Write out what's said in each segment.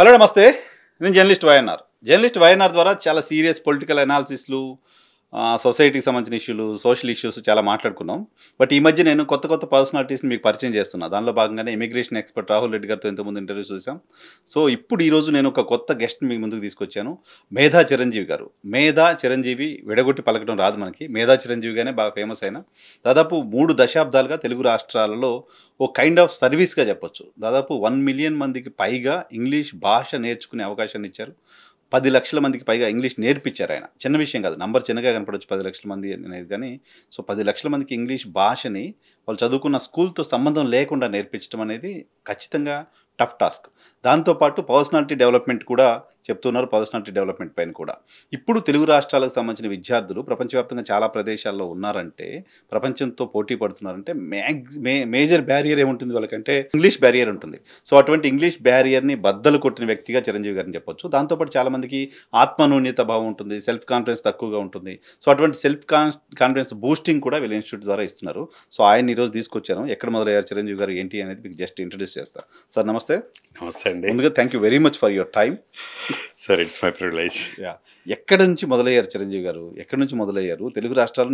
Hello నమస్తే. నేను journalist YNR. Journalist YNR ద్వారా చాలా సీరియస్ పొలిటికల్ అనాలిసిస్లు, సొసైటీకి సంబంధించిన ఇష్యూలు, సోషల్ ఇష్యూస్ చాలా మాట్లాడుకున్నాం. బట్ ఈ మధ్య నేను కొత్త పర్సనాలిటీస్ని మీకు పరిచయం చేస్తున్నా. దానిలో భాగంగానే ఇమిగ్రేషన్ ఎక్స్పర్ట్ రాహుల్ రెడ్డి గారితో ఇంతకుముందు ఇంటర్వ్యూ చూసాం. సో ఇప్పుడు ఈరోజు నేను ఒక కొత్త గెస్ట్ని మీ ముందుకు తీసుకొచ్చాను. మేధా చిరంజీవి గారు. మేధా చిరంజీవి విడగొట్టి పలకడం రాదు మనకి. మేధా చిరంజీవిగానే బాగా ఫేమస్ అయిన దాదాపు 3 దశాబ్దాలుగా తెలుగు రాష్ట్రాలలో ఓ కైండ్ ఆఫ్ సర్వీస్గా చెప్పొచ్చు. దాదాపు 1 మిలియన్ మందికి పైగా ఇంగ్లీష్ భాష నేర్చుకునే అవకాశాన్ని ఇచ్చారు. 10 లక్షల మందికి పైగా ఇంగ్లీష్ నేర్పించారు ఆయన. చిన్న విషయం కాదు, నంబర్ చిన్నగా కనపడవచ్చు 10 లక్షల మంది అనేది, కానీ సో 10 లక్షల మందికి ఇంగ్లీష్ భాషని వాళ్ళు చదువుకున్న స్కూల్తో సంబంధం లేకుండా నేర్పించడం అనేది ఖచ్చితంగా టఫ్ టాస్క్. దాంతోపాటు పర్సనాలిటీ డెవలప్మెంట్ కూడా చెప్తున్నారు. పర్సనాలిటీ డెవలప్మెంట్ పైన కూడా ఇప్పుడు తెలుగు రాష్ట్రాలకు సంబంధించిన విద్యార్థులు ప్రపంచవ్యాప్తంగా చాలా ప్రదేశాల్లో ఉన్నారంటే, ప్రపంచంతో పోటీ పడుతున్నారంటే మేజర్ బ్యారియర్ ఏముంటుంది వాళ్ళకంటే ఇంగ్లీష్ బ్యారియర్ ఉంటుంది. సో అటువంటి ఇంగ్లీష్ బ్యారియర్ని బద్దలు కొట్టిన వ్యక్తిగా చిరంజీవి గారిని చెప్పొచ్చు. దాంతోపాటు చాలామందికి ఆత్మన్యూన్యత భావం ఉంటుంది, సెల్ఫ్ కాన్ఫిడెన్స్ తక్కువగా ఉంటుంది. సో అటువంటి సెల్ఫ్ కాన్ఫిడెన్స్ బూస్టింగ్ కూడా వీళ్ళ ఇన్స్టిట్యూట్ ద్వారా ఇస్తున్నారు. సో ఆయన ఈరోజు తీసుకొచ్చాను. ఎక్కడ మొదలయ్యారు చిరంజీవి గారు ఏంటి అనేది మీకు జస్ట్ ఇంట్రడ్యూస్ చేస్తా. సార్ నమస్తే. నమస్తే అండి. ముందుగా thank you very much for your time. Sir it's my privilege. ఎక్కడి నుంచి మొదలయ్యారు చిరంజీవి గారు? ఎక్కడి నుంచి మొదలయ్యారు? తెలుగు రాష్ట్రాలు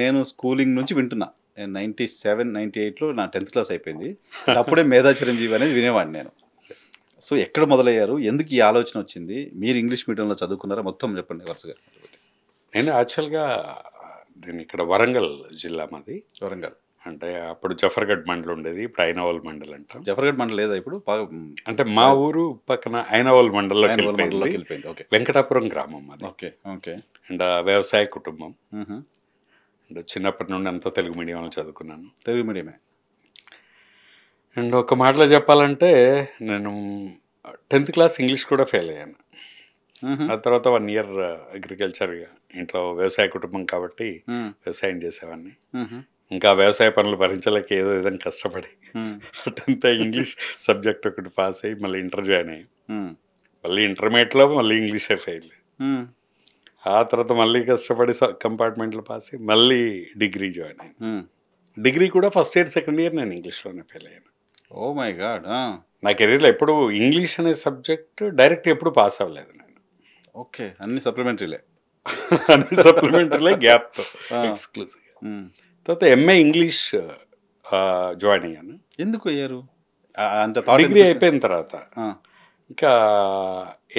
నేను స్కూలింగ్ నుంచి వింటున్నా. 97, 98లో నా 10th క్లాస్ అయిపోయింది. అప్పుడే మేధా చిరంజీవి అనేది వినేవాడిని నేను. సో ఎక్కడ మొదలయ్యారు? ఎందుకు ఈ ఆలోచన వచ్చింది? మీరు ఇంగ్లీష్ మీడియంలో చదువుకున్నారా? మొత్తం చెప్పండి వరుసగా. నేను యాక్చువల్గా ఇక్కడ వరంగల్ జిల్లా మాది. వరంగల్ అంటే అప్పుడు జఫర్గఢ్ మండల్ ఉండేది, ఇప్పుడు ఐనవోల్ మండల్ అంటాం. జఫర్గఢ్ మండల్ లేదా ఇప్పుడు? అంటే మా ఊరు పక్కన ఐనవోల్ మండల్లోకి వెళ్ళిపోయింది. ఓకే. వెంకటాపురం గ్రామం మాది. Okay okay. అండ్ వ్యవసాయ కుటుంబం. అండ్ చిన్నప్పటి నుండి అంతా తెలుగు మీడియంలో చదువుకున్నాను. తెలుగు మీడియమే. అండ్ ఒక మాటలో చెప్పాలంటే నేను 10th క్లాస్ ఇంగ్లీష్ కూడా ఫెయిల్ అయ్యాను. ఆ తర్వాత 1 ఇయర్ అగ్రికల్చర్గా, ఇంట్లో వ్యవసాయ కుటుంబం కాబట్టి వ్యవసాయం చేసేవాడిని. ఇంకా వ్యవసాయ పనులు భరించలేక ఏదో విధంగా కష్టపడి 10th ఇంగ్లీష్ సబ్జెక్ట్ ఒకటి పాస్ అయ్యి మళ్ళీ ఇంటర్ జాయిన్ అయ్యి, మళ్ళీ ఇంటర్మీడియట్లో మళ్ళీ ఇంగ్లీషే ఫెయిల్. ఆ తర్వాత మళ్ళీ కష్టపడి కంపార్ట్మెంట్లో పాస్ అయ్యి మళ్ళీ డిగ్రీ జాయిన్ అయ్యాను. డిగ్రీ కూడా ఫస్ట్ ఇయర్ సెకండ్ ఇయర్ నేను ఇంగ్లీష్లోనే ఫెయిల్ అయ్యాను. Oh my god. నా కెరీర్లో ఎప్పుడు ఇంగ్లీష్ అనే సబ్జెక్ట్ డైరెక్ట్ ఎప్పుడు పాస్ అవ్వలేదు నేను. ఓకే. అన్ని సప్లిమెంటరీలే. అన్ని సప్లిమెంటరీలే గ్యాప్తో ఎక్స్క్లూజివ్గా. తర్వాత ఎంఏ ఇంగ్లీష్ జాయిన్ అయ్యాను. ఎందుకు అయ్యారు? డిగ్రీ అయిపోయిన తర్వాత ఇంకా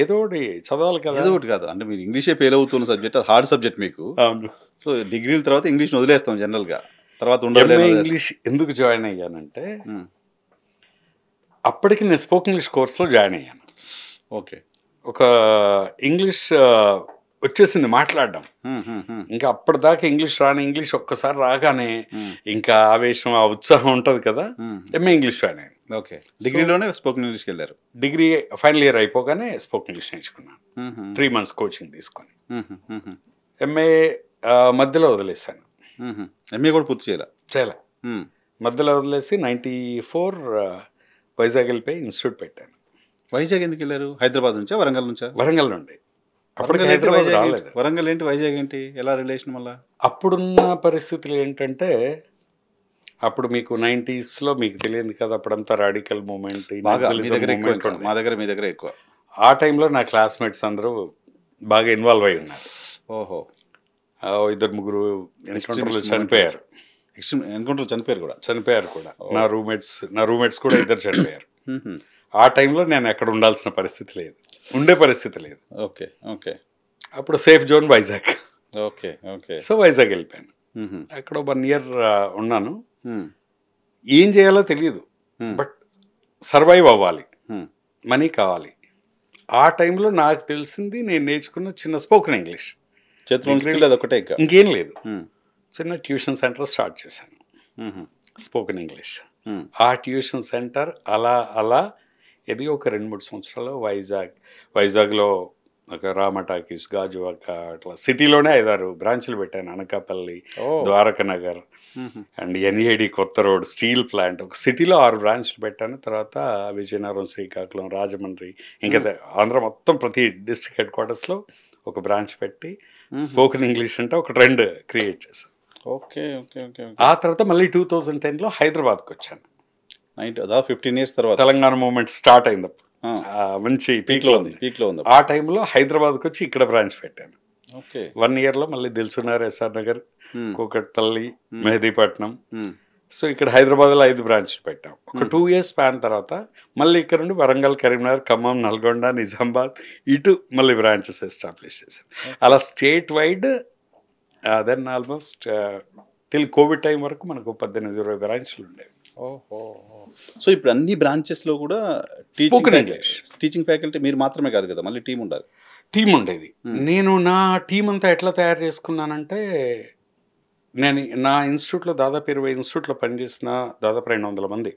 ఏదో ఒకటి చదవాలి కదా. ఏదో ఒకటి కాదు అంటే మీరు ఇంగ్లీషే ఫెయిల్ అవుతున్న సబ్జెక్ట్, అది హార్డ్ సబ్జెక్ట్ మీకు. సో డిగ్రీల తర్వాత ఇంగ్లీష్ని వదిలేస్తాం జనరల్గా. తర్వాత ఎంఏ ఇంగ్లీష్ ఎందుకు జాయిన్ అయ్యానంటే అప్పటికి నేను స్పోకెన్ ఇంగ్లీష్ కోర్సులో జాయిన్ అయ్యాను. ఓకే. ఒక ఇంగ్లీష్ వచ్చేసింది మాట్లాడడం. ఇంకా అప్పటిదాకా ఇంగ్లీష్ రాని ఇంగ్లీష్ ఒక్కసారి రాగానే ఇంకా ఆవేశం, ఆ ఉత్సాహం ఉంటుంది కదా. ఎంఏ ఇంగ్లీష్ జాయిన్ అయ్యాను. ఓకే. డిగ్రీలోనే స్పోకెన్ ఇంగ్లీష్కి వెళ్ళారు. డిగ్రీ ఫైనల్ ఇయర్ అయిపోగానే స్పోకెన్ ఇంగ్లీష్ నేర్చుకున్నాను. 3 months కోచింగ్ తీసుకొని. ఎంఏ మధ్యలో వదిలేసాను. ఎంఏ కూడా పూర్తి చేయలే. మధ్యలో వదిలేసి 94 వైజాగ్ వెళ్ళిపోయి ఇన్స్టిట్యూట్ పెట్టాను. వైజాగ్ ఎందుకు వెళ్ళారు? హైదరాబాద్ నుంచా వరంగల్ నుంచా? వరంగల్ నుండి. అప్పటికి హైదరాబాద్ రాలేదు. వరంగల్ ఏంటి, వైజాగ్ ఏంటి, ఎలా రిలేషన్? మళ్ళీ అప్పుడున్న పరిస్థితులు ఏంటంటే, అప్పుడు మీకు 90sలో మీకు తెలియదు కదా, అప్పుడంతా రాడికల్ మూమెంట్, మా దగ్గర ఎక్కువ. ఆ టైంలో నా క్లాస్మేట్స్ అందరూ బాగా ఇన్వాల్వ్ అయి ఉన్నారు. ఓహో. 2-3 ఎన్కౌంటర్లు చనిపోయారు. చనిపోయారు కూడా. నా రూమ్మేట్స్ కూడా 2 చనిపోయారు. ఆ టైంలో నేను ఎక్కడ ఉండాల్సిన పరిస్థితి లేదు, ఉండే పరిస్థితి లేదు. Okay okay. అప్పుడు safe zone Vizag. Okay okay. So Vizag వెళ్ళిపోయాను. అక్కడ 1 ఇయర్ ఉన్నాను. ఏం చేయాలో తెలియదు, బట్ సర్వైవ్ అవ్వాలి, మనీ కావాలి. ఆ టైంలో నాకు తెలిసింది, నేను నేర్చుకున్న చిన్న స్పోకెన్ ఇంగ్లీష్. ఇంకేం లేదు. చిన్న ట్యూషన్ సెంటర్ స్టార్ట్ చేశాను, స్పోకెన్ ఇంగ్లీష్. ఆ ట్యూషన్ సెంటర్ అలా ఇది ఒక 2-3 సంవత్సరాలు వైజాగ్లో ఒక రామటాకీస్, గాజువాక, అట్లా సిటీలోనే 5-6 బ్రాంచ్లు పెట్టాను. అనకాపల్లి, ద్వారకానగర్ అండ్ ఎన్ఏడి కొత్త రోడ్, స్టీల్ ప్లాంట్, ఒక సిటీలో 6 బ్రాంచ్లు పెట్టాను. తర్వాత విజయనగరం, శ్రీకాకుళం, రాజమండ్రి, ఇంకా ఆంధ్ర మొత్తం ప్రతి డిస్ట్రిక్ట్ హెడ్ క్వార్టర్స్లో ఒక బ్రాంచ్ పెట్టి స్పోకెన్ ఇంగ్లీష్ అంటే ఒక ట్రెండ్ క్రియేట్ చేశాను. Okay okay okay. ఆ తర్వాత మళ్ళీ 2010లో హైదరాబాద్కి వచ్చాను. 15 years తర్వాత తెలంగాణ మూమెంట్ స్టార్ట్ అయింది. మంచి పీక్లో ఉంది, పీక్లో ఉంది. ఆ టైంలో హైదరాబాద్కి వచ్చి ఇక్కడ బ్రాంచ్ పెట్టాను. ఓకే. 1 ఇయర్లో మళ్ళీ దిల్సుఖ్నగర్, ఎస్ఆర్ నగర్, కూకట్పల్లి, మెహదీపట్నం. సో ఇక్కడ హైదరాబాద్లో 5 బ్రాంచ్లు పెట్టాం. ఒక 2 ఇయర్స్ స్పాన్ తర్వాత మళ్ళీ ఇక్కడ నుండి వరంగల్, కరీంనగర్, ఖమ్మం, నల్గొండ, నిజామాబాద్ ఇటు మళ్ళీ బ్రాంచెస్ ఎస్టాబ్లిష్ చేశాను. అలా state wide then almost till covid time వరకు మనకు 18-20 బ్రాంచ్లు ఉండేవి. ఓహో. సో ఇప్పుడు అన్ని బ్రాంచెస్లో కూడా టీచింగ్ ఫ్యాకల్టీ మీరు మాత్రమే కాదు కదా, మళ్ళీ టీం ఉండాలి. టీం ఉండేది. నేను నా టీం అంతా ఎట్లా తయారు చేసుకున్నానంటే, నేను నా ఇన్స్టిట్యూట్లో దాదాపు 20 ఇన్స్టిట్యూట్లో పనిచేసిన దాదాపు 200 మంది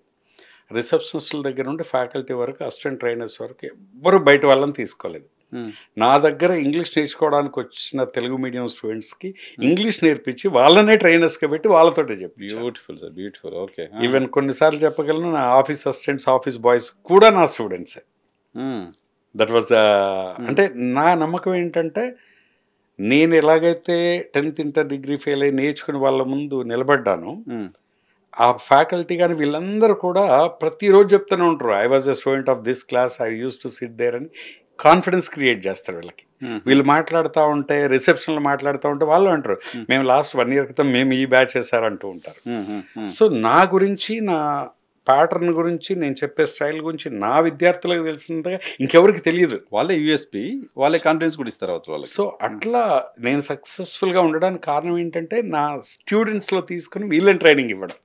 రిసెప్షనిస్టుల దగ్గర నుండి ఫ్యాకల్టీ వరకు, అసిస్టెంట్ ట్రైనర్స్ వరకు ఎవ్వరు బయట వాళ్ళని తీసుకోలేదు. నా దగ్గర ఇంగ్లీష్ నేర్చుకోవడానికి వచ్చిన తెలుగు మీడియం స్టూడెంట్స్కి ఇంగ్లీష్ నేర్పించి వాళ్ళనే ట్రైనర్స్గా పెట్టి వాళ్ళతోటే చెప్పి. Beautiful sir, beautiful. Okay. Even కొన్నిసార్లు చెప్పగలను, నా ఆఫీస్ అసిస్టెంట్స్, ఆఫీస్ బాయ్స్ కూడా నా స్టూడెంట్సే. దట్ వాజ్ అంటే నా నమ్మకం ఏంటంటే, నేను ఎలాగైతే 10th ఇంటర్ డిగ్రీ ఫెయిల్ అయ్యి నేర్చుకుని వాళ్ళ ముందు నిలబడ్డాను, ఆ ఫ్యాకల్టీ కానీ వీళ్ళందరూ కూడా ప్రతిరోజు చెప్తూనే ఉంటారు, I was a student of this class, I use to sit there అని కాన్ఫిడెన్స్ క్రియేట్ చేస్తారు వీళ్ళకి. వీళ్ళు మాట్లాడుతూ ఉంటే, రిసెప్షన్లో మాట్లాడుతూ ఉంటే వాళ్ళు అంటారు, మేము లాస్ట్ 1 ఇయర్ క్రితం మేము ఈ బ్యాచ్ చేశారంటూ ఉంటారు. సో నా గురించి, నా ప్యాటర్న్ గురించి, నేను చెప్పే స్టైల్ గురించి నా విద్యార్థులకు తెలిసినంతగా ఇంకెవరికి తెలియదు. వాళ్ళే యూఎస్పీ, వాళ్ళే కాన్ఫిడెన్స్ కూడా ఇస్తారు వాళ్ళకి. సో అట్లా నేను సక్సెస్ఫుల్గా ఉండడానికి కారణం ఏంటంటే, నా స్టూడెంట్స్లో తీసుకుని వీళ్ళని ట్రైనింగ్ ఇవ్వడం.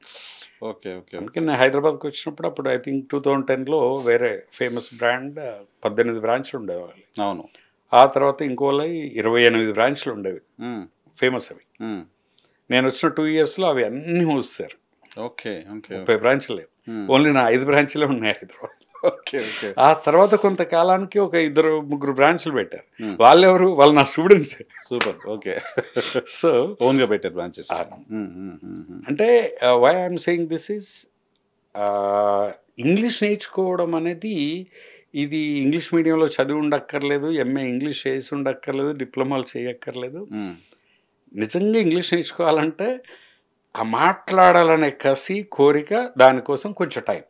ఓకే. ఓకే. అందుకే నేను హైదరాబాద్కి వచ్చినప్పుడు అప్పుడు ఐ థింక్ 2010లో వేరే ఫేమస్ బ్రాండ్ 18 బ్రాంచ్లు ఉండేవాళ్ళు. అవును. ఆ తర్వాత ఇంకోళ్ళ 28 బ్రాంచ్లు ఉండేవి ఫేమస్. అవి నేను వచ్చిన 2 ఇయర్స్లో అవి అన్నీ మూసారు. ఓకే. ఓకే. 30 బ్రాంచ్లు లేవు, ఓన్లీ నా 5 బ్రాంచ్లే ఉన్నాయి హైదరాబాద్. ఓకే. ఓకే. ఆ తర్వాత కొంతకాలానికి ఒక 2-3 బ్రాంచ్లు పెట్టారు. వాళ్ళెవరు? వాళ్ళు నా స్టూడెంట్సే. సూపర్. ఓకే. సో ఓన్గా పెట్టారు బ్రాంచెస్. అంటే why I'm saying this is, English నేర్చుకోవడం అనేది, ఇది ఇంగ్లీష్ మీడియంలో చదివి ఉండక్కర్లేదు, ఎంఏ ఇంగ్లీష్ చేసి ఉండక్కర్లేదు, డిప్లొమాలు చేయక్కర్లేదు. నిజంగా ఇంగ్లీష్ నేర్చుకోవాలంటే ఆ మాట్లాడాలనే కసి, కోరిక, దానికోసం కొంచెం టైం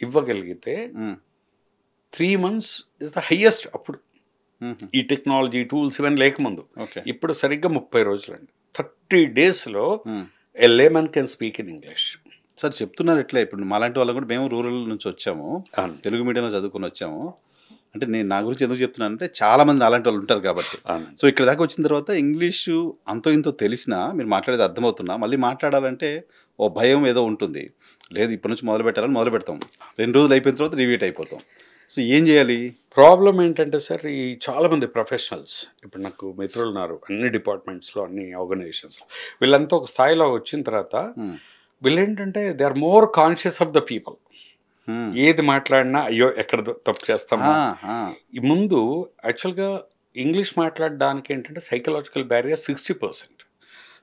ఇవ్వగలిగితే 3 months ఇస్ ద హైయెస్ట్. అప్పుడు ఈ టెక్నాలజీ టూల్స్ ఇవన్నీ లేకముందు. ఇప్పుడు సరిగ్గా 30 రోజులండి. 30 daysలో a layman can speak in English. Sir చెప్తున్నారు ఎట్లా, ఇప్పుడు మాలాంటి వాళ్ళం కూడా మేము రూరల్ నుంచి వచ్చాము, తెలుగు మీడియంలో చదువుకొని వచ్చాము. అంటే నేను నా గురించి ఎందుకు చెప్తున్నాను అంటే, చాలామంది అలాంటి వాళ్ళు ఉంటారు కాబట్టి. సో ఇక్కడ దాకా వచ్చిన తర్వాత ఇంగ్లీషు అంతో ఇంతో తెలిసినా, మీరు మాట్లాడేది అర్థమవుతున్నా, మళ్ళీ మాట్లాడాలంటే ఓ భయం ఏదో ఉంటుంది. లేదు ఇప్పటి నుంచి మొదలు పెట్టాలని మొదలు పెడతాం, 2 రోజులు అయిపోయిన తర్వాత రివీట్ అయిపోతాం. సో ఏం చేయాలి? ప్రాబ్లం ఏంటంటే సార్, ఈ చాలామంది ప్రొఫెషనల్స్, ఇప్పుడు నాకు మిత్రులు ఉన్నారు అన్ని డిపార్ట్మెంట్స్లో, అన్ని ఆర్గనైజేషన్స్లో, వీళ్ళంతా ఒక స్థాయిలో వచ్చిన తర్వాత వీళ్ళేంటంటే they are more conscious of the people. ఏది మాట్లాడినా అయ్యో ఎక్కడ తప్పు చేస్తామా. ఈ ముందు యాక్చువల్గా ఇంగ్లీష్ మాట్లాడడానికి ఏంటంటే సైకలాజికల్ బ్యారియర్ 60%.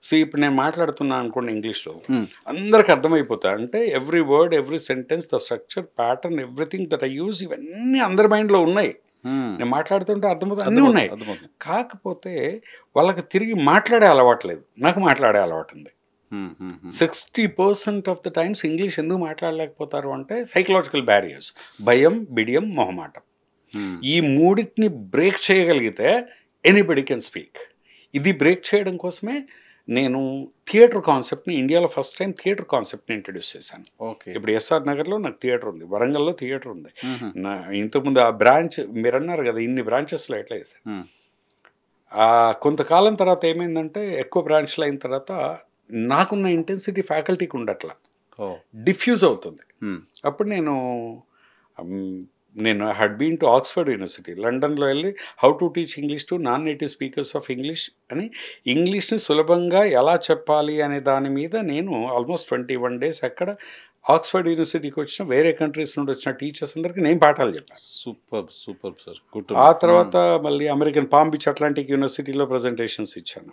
సో ఇప్పుడు నేను మాట్లాడుతున్నాను అనుకోండి ఇంగ్లీష్లో, అందరికి అర్థమైపోతాయి. అంటే every word, every sentence, the structure, pattern, everything that I use, ఇవన్నీ అందరి మైండ్లో ఉన్నాయి. నేను మాట్లాడుతుంటే అర్థమవుతుంది, అన్నీ ఉన్నాయి. కాకపోతే వాళ్ళకి తిరిగి మాట్లాడే అలవాటు లేదు, నాకు మాట్లాడే అలవాటు ఉంది. 60% ఆఫ్ ద టైమ్స్ ఇంగ్లీష్ ఎందుకు మాట్లాడలేకపోతారు అంటే సైకలాజికల్ బ్యారియర్స్, భయం, బిడియం, మొహమాటం. ఈ మూడింటిని బ్రేక్ చేయగలిగితే ఎనీబడి కెన్ స్పీక్. ఇది బ్రేక్ చేయడం కోసమే నేను థియేటర్ కాన్సెప్ట్ని, ఇండియాలో ఫస్ట్ టైం థియేటర్ కాన్సెప్ట్ని ఇంట్రడ్యూస్ చేశాను. ఓకే. ఇప్పుడు ఎస్ఆర్ నగర్లో నాకు థియేటర్ ఉంది, వరంగల్లో థియేటర్ ఉంది. ఇంతకుముందు ఆ బ్రాంచ్ మీరు అన్నారు కదా, ఇన్ని బ్రాంచెస్లో ఎట్లా చేశాను. కొంతకాలం తర్వాత ఏమైందంటే, ఎక్కువ బ్రాంచ్లు అయిన తర్వాత నాకున్న ఇంటెన్సిటీ ఫ్యాకల్టీకి ఉండట్లా, డిఫ్యూజ్ అవుతుంది. అప్పుడు నేను had been to Oxford university, లండన్లో వెళ్ళి how to teach English to non native speakers of English అని, ఇంగ్లీష్ని సులభంగా ఎలా చెప్పాలి అనే దాని మీద నేను ఆల్మోస్ట్ 21 days అక్కడ ఆక్స్ఫర్డ్ యూనివర్సిటీకి వచ్చిన వేరే కంట్రీస్ నుండి వచ్చిన టీచర్స్ అందరికీ నేను పాఠాలు చెప్పాను. Super super sir. ఆ తర్వాత మళ్ళీ అమెరికన్ పామ్ బీచ్ అట్లాంటిక్ యూనివర్సిటీలో ప్రజెంటేషన్స్ ఇచ్చాను,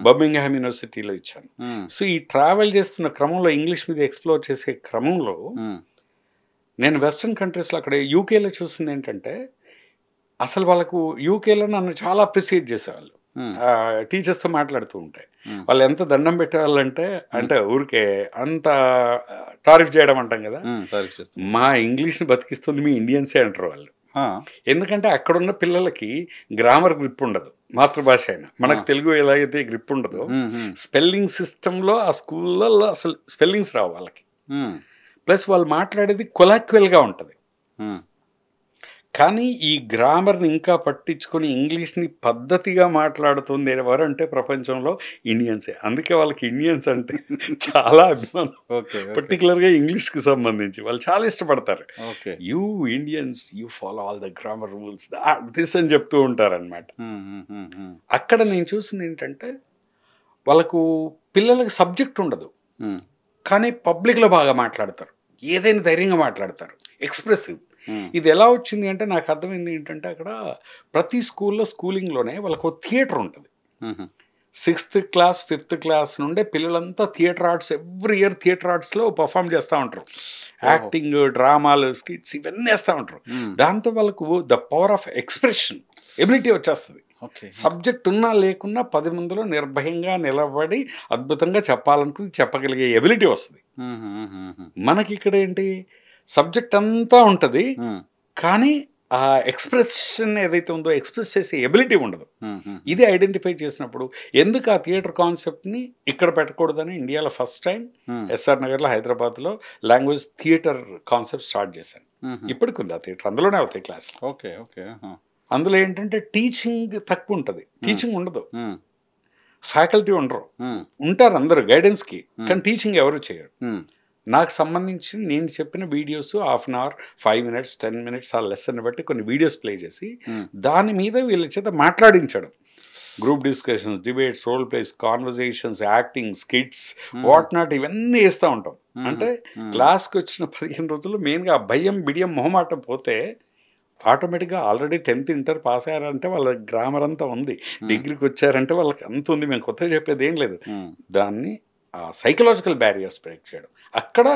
బర్మింగ్హామ్ యూనివర్సిటీలో ఇచ్చాను. సో ఈ ట్రావెల్ చేస్తున్న క్రమంలో, ఇంగ్లీష్ మీద ఎక్స్ప్లోర్ చేసే క్రమంలో, నేను వెస్ట్రన్ కంట్రీస్లో, అక్కడ యూకేలో చూసింది ఏంటంటే, అసలు వాళ్ళకు యూకేలో నన్ను చాలా అప్రిషియేట్ చేసేవాళ్ళు. టీచర్స్తో మాట్లాడుతూ ఉంటాయి. వాళ్ళు ఎంత దండం పెట్టేవాళ్ళంటే అంటే ఊరికే అంత టారిఫ్ చేయడం అంటాం కదా, మా ఇంగ్లీష్ని బతికిస్తుంది మీ ఇండియన్సే అంటారు వాళ్ళు. ఎందుకంటే అక్కడున్న పిల్లలకి గ్రామర్ గ్రిప్ ఉండదు, మాతృభాష అయినా. మనకు తెలుగు ఎలా అయితే గ్రిప్ ఉండదో, స్పెల్లింగ్ సిస్టంలో ఆ స్కూళ్ళల్లో అసలు స్పెల్లింగ్స్ రావు వాళ్ళకి. ప్లస్ వాళ్ళు మాట్లాడేది కొలాక్యువల్గా ఉంటుంది. కానీ ఈ గ్రామర్ని ఇంకా పట్టించుకొని ఇంగ్లీష్ని పద్ధతిగా మాట్లాడుతుంది ఎవరు అంటే ప్రపంచంలో ఇండియన్సే. అందుకే వాళ్ళకి ఇండియన్స్ అంటే చాలా అభిమానం. పర్టికులర్గా ఇంగ్లీష్కి సంబంధించి వాళ్ళు చాలా ఇష్టపడతారు. You Indians you follow all the grammar rules this అని చెప్తూ ఉంటారనమాట. అక్కడ నేను చూసింది ఏంటంటే వాళ్ళకు పిల్లలకి సబ్జెక్ట్ ఉండదు, కానీ పబ్లిక్లో బాగా మాట్లాడతారు, ఏదైనా ధైర్యంగా మాట్లాడతారు, ఎక్స్ప్రెసివ్. ఇది ఎలా వచ్చింది అంటే నాకు అర్థమైంది ఏంటంటే అక్కడ ప్రతి స్కూల్లో స్కూలింగ్లోనే వాళ్ళకు థియేటర్ ఉంటుంది. 6th క్లాస్ 5th క్లాస్ నుండే పిల్లలంతా theatre arts every year theatre ఆర్ట్స్లో పర్ఫామ్ చేస్తూ ఉంటారు. యాక్టింగ్, డ్రామాలు, స్కిట్స్ ఇవన్నీ వేస్తూ ఉంటారు. దాంతో వాళ్ళకు the power of expression ability వచ్చేస్తుంది. సబ్జెక్ట్ ఉన్నా లేకున్నా 10 మందిలో నిర్భయంగా నిలబడి అద్భుతంగా చెప్పాలనుకుంది చెప్పగలిగే ఎబిలిటీ వస్తుంది. మనకి ఇక్కడ ఏంటి, సబ్జెక్ట్ అంతా ఉంటుంది కానీ ఆ ఎక్స్ప్రెషన్ ఏదైతే ఉందో ఎక్స్ప్రెస్ చేసే ఎబిలిటీ ఉండదు. ఇది ఐడెంటిఫై చేసినప్పుడు ఎందుకు ఆ థియేటర్ కాన్సెప్ట్ని ఇక్కడ పెట్టకూడదని ఇండియాలో ఫస్ట్ టైం ఎస్ఆర్ నగర్లో హైదరాబాద్లో లాంగ్వేజ్ థియేటర్ కాన్సెప్ట్ స్టార్ట్ చేశాను. ఇప్పటికి ఉంది ఆ థియేటర్, అందులోనే అవుతాయి క్లాసులు. అందులో ఏంటంటే టీచింగ్ తక్కువ ఉంటుంది, టీచింగ్ ఉండదు, ఫ్యాకల్టీ ఉండరు, ఉంటారు అందరూ గైడెన్స్కి, కానీ టీచింగ్ ఎవరు చేయరు. నాకు సంబంధించి నేను చెప్పిన వీడియోస్ 1/2 hour 5 minutes 10 minutes ఆ లెసన్ బట్టి కొన్ని వీడియోస్ ప్లే చేసి దాని మీద వీళ్ళ చేత మాట్లాడించడం. Group discussions, debates, role plays, conversations, acting, skits, what not ఇవన్నీ వేస్తూ ఉంటాం. అంటే క్లాస్కి వచ్చిన 15 రోజులు మెయిన్గా ఆ భయం, బిడియం, మొహమాటం పోతే ఆటోమేటిక్గా ఆల్రెడీ 10th ఇంటర్ పాస్ అయ్యారంటే వాళ్ళ గ్రామర్ అంతా ఉంది, డిగ్రీకి వచ్చారంటే వాళ్ళకి అంత ఉంది, మేము కొత్తగా చెప్పేది ఏం లేదు. దాన్ని సైకలాజికల్ బ్యారియర్స్ బ్రేక్ చేయడం అక్కడ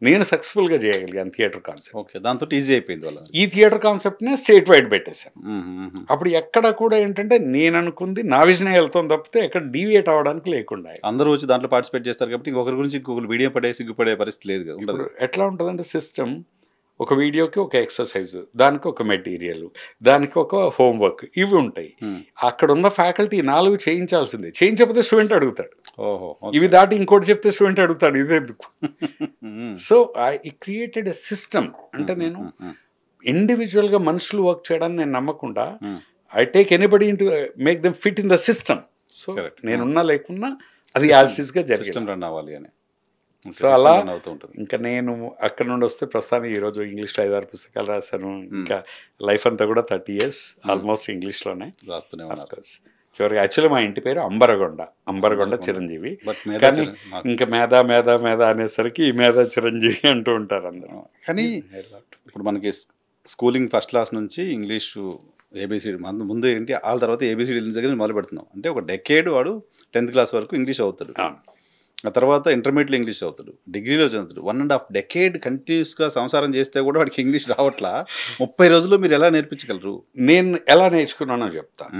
నేను సక్సెస్ఫుల్గా చేయగలిగాను థియేటర్ కాన్సెప్ట్. దాంతో ఈజీ అయిపోయింది వాళ్ళ. ఈ థియేటర్ కాన్సెప్ట్నే స్టేట్ వైడ్ పెట్టేశాను. అప్పుడు ఎక్కడ కూడా ఏంటంటే నేను అనుకుంది నా విజనే వెళ్తాం తప్పితే ఎక్కడ డీవియేట్ అవ్వడానికి లేకుండా. అందరూ వచ్చి దాంట్లో పార్టిసిపేట్ చేస్తారు కాబట్టి ఇంకొకరి గురించి ఇంకొకరు వీడియో పడే సిగ్గుపడే పరిస్థితి లేదు కదా. ఎట్లా ఉంటుందంటే సిస్టమ్, ఒక వీడియోకి ఒక ఎక్సర్సైజ్, దానికి ఒక మెటీరియల్, దానికి ఒక హోంవర్క్, ఇవి ఉంటాయి. అక్కడ ఉన్న ఫ్యాకల్టీ 4 చేయించాల్సిందే, చేయించకపోతే స్టూడెంట్ అడుగుతాడు. ఇవి దాటి ఇంకోటి చెప్తే స్టూడెంట్ అడుగుతాడు, ఇదే. So I created a system. అంటే నేను ఇండివిజువల్గా మనుషులు వర్క్ చేయడానికి నేను నమ్మకుండా I take anybody in to make them fit in the system. So నేనున్నా లేకున్నా అది యాజ్ ఇట్ ఈస్ గా సిస్టమ్ రన్ అవ్వాలి అని. సో అలా ఇంకా నేను అక్కడ నుండి వస్తే ప్రస్తుతానికి ఈరోజు ఇంగ్లీష్లో 5-6 పుస్తకాలు రాశాను. ఇంకా లైఫ్ అంతా కూడా 30 years ఆల్మోస్ట్ ఇంగ్లీష్లోనే రాస్తూనే ఉన్నారు. చివరికి యాక్చువల్లీ మా ఇంటి పేరు అంబరగొండ చిరంజీవి, కానీ ఇంకా మేధా మేధా మేధా అనేసరికి ఈ మేధా చిరంజీవి అంటూ ఉంటారు అందరూ. కానీ ఇప్పుడు మనకి స్కూలింగ్ ఫస్ట్ క్లాస్ నుంచి ఇంగ్లీషు ఏబిసిడి ముందు ఏంటి, ఆ తర్వాత ఏబిసిడి దగ్గర మొదలు పెడుతున్నాం. అంటే ఒక డెకేడ్ వాడు 10th class వరకు ఇంగ్లీష్ అవుతాడు, ఆ తర్వాత ఇంటర్మీడియట్లో ఇంగ్లీష్ అవుతాడు, డిగ్రీలో చదువుతాడు. 1.5 decade కంటిన్యూస్గా సంసారం చేస్తే కూడా వాడికి ఇంగ్లీష్ రావట్లా. 30 రోజుల్లో మీరు ఎలా నేర్పించగలరు? నేను ఎలా నేర్చుకున్నానో చెప్తాను.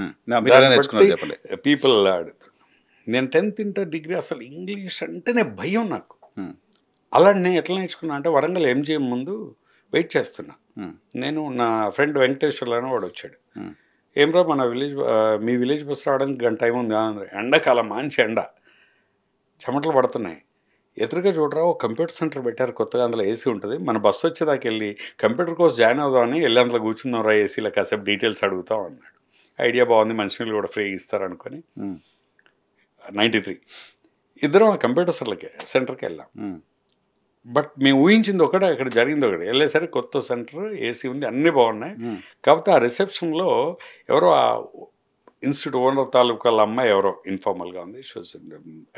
చెప్పండి. పీపుల్ అడుగుతాడు. నేను 10th ఇంటర్ డిగ్రీ అసలు ఇంగ్లీష్ అంటేనే భయం నాకు. అలా నేను ఎట్లా నేర్చుకున్నా అంటే వరంగల్ ఎంజిఎం ముందు వెయిట్ చేస్తున్నా. నేను నా ఫ్రెండ్ వెంకటేశ్వర్లో వాడు వచ్చాడు. ఏమ్రా మన మీ విలేజ్ బస్ రావడానికి గంట టైం ఉంది. ఎండాకాలం మంచి ఎండ, చెమటలు పడుతున్నాయి. ఎదురుగా చూడరా ఒక కంప్యూటర్ సెంటర్ పెట్టారు కొత్తగా, అందులో ఏసీ ఉంటుంది. మన బస్సు వచ్చేదాకా వెళ్ళి కంప్యూటర్ కోర్స్ జాయిన్ అవుదామని వెళ్ళి అందులో కూర్చుందాం రా, ఏసీలో కాసేపు డీటెయిల్స్ అడుగుతాం అన్నాడు. ఐడియా బాగుంది, మంచినీళ్ళు కూడా ఫ్రీ ఇస్తారు అనుకొని 93 ఇద్దరం ఆ కంప్యూటర్ సెంటర్కి వెళ్ళాం. బట్ మేము ఊహించింది ఒకటే, అక్కడ జరిగింది ఒకటి. వెళ్ళేసరికి కొత్త సెంటర్, ఏసీ ఉంది, అన్నీ బాగున్నాయి. కాకపోతే ఆ రిసెప్షన్లో ఎవరో ఆ ఇన్స్టిట్యూట్ ఓనర్ తాలూకాల అమ్మాయి ఎవరో ఇన్ఫార్మల్గా ఉంది.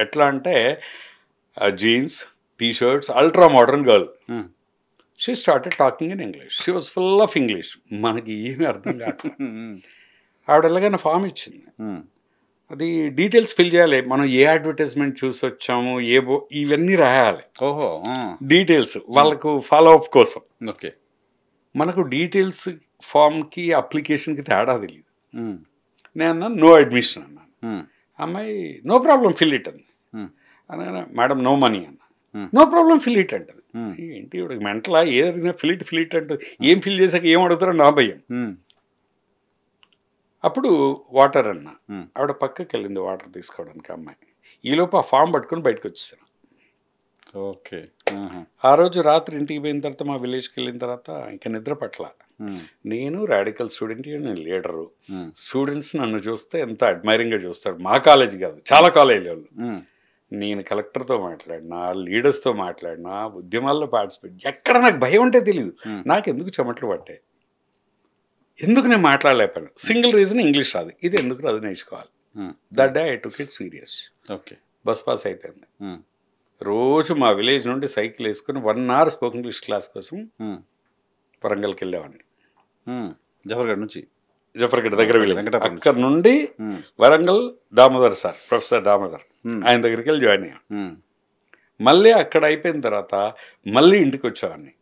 ఎట్లా అంటే jeans, T shirts, ultra modern girl. She started talking in English. She was full of English. మనకి ఏమీ అర్థం కాదు. ఆవిడ ఎలాగైనా ఫామ్ ఇచ్చింది, అది డీటెయిల్స్ ఫిల్ చేయాలి. మనం ఏ అడ్వర్టైజ్మెంట్ చూసి వచ్చాము, ఇవన్నీ రాయాలి. డీటెయిల్స్ వాళ్ళకు ఫాలో అప్ కోసం. ఓకే, మనకు డీటెయిల్స్ ఫామ్కి అప్లికేషన్కి తేడా తెలియదు. నేను అన్నాను నో అడ్మిషన్ అన్నాను. అమ్మాయి నో ప్రాబ్లం ఫిల్ ఇట్ అంది. అనగా మేడం నో మనీ అన్న. నో ప్రాబ్లం ఫిల్ ఇట్ అంటది. ఏంటి ఇవిడికి మెంటలా ఏదైనా ఫిల్ ఇట్ అంటది. ఏం ఫిల్ చేశాక ఏం అడుగుతారో నా భయం. అప్పుడు వాటర్ అన్న. ఆవిడ పక్కకి వెళ్ళింది వాటర్ తీసుకోవడానికి అమ్మాయి. ఈలోపు ఆ ఫామ్ పట్టుకుని బయటకు వచ్చేసాను. ఓకే. ఆ రోజు రాత్రి ఇంటికి పోయిన తర్వాత మా విలేజ్కి వెళ్ళిన తర్వాత ఇంకా నిద్ర పట్ల. నేను రాడికల్ స్టూడెంట్, నేను లీడరు. స్టూడెంట్స్ నన్ను చూస్తే ఎంత అడ్మైరింగ్గా చూస్తాడు. మా కాలేజీ కాదు, చాలా కాలేజీ వాళ్ళు. నేను కలెక్టర్తో మాట్లాడినా, లీడర్స్తో మాట్లాడినా, ఉద్యమాల్లో పార్టిసిపేట్, ఎక్కడ నాకు భయం ఉంటే తెలియదు. నాకు ఎందుకు చెమట్లు పట్టాయి, ఎందుకు నేను మాట్లాడలేకపోయాను. సింగిల్ రీజన్ ఇంగ్లీష్ రాదు. ఇది ఎందుకు రాదు నేర్చుకోవాలి. That day I took it serious. Okay. Bus pass అయిపోయింది. రోజు మా విలేజ్ నుండి సైకిల్ వేసుకుని 1 hour స్పోకెన్ ఇంగ్లీష్ క్లాస్ కోసం వరంగల్కి వెళ్ళేవాడిని. జఫర్గఢ్ దగ్గర విలేజ్. అక్కడ నుండి వరంగల్ దామోదర్ సార్, ప్రొఫెసర్ దామోదర్, ఆయన దగ్గరికి వెళ్ళి జాయిన్ అయ్యాను. మళ్ళీ అక్కడ అయిపోయిన తర్వాత మళ్ళీ ఇంటికి వచ్చేవాడిని.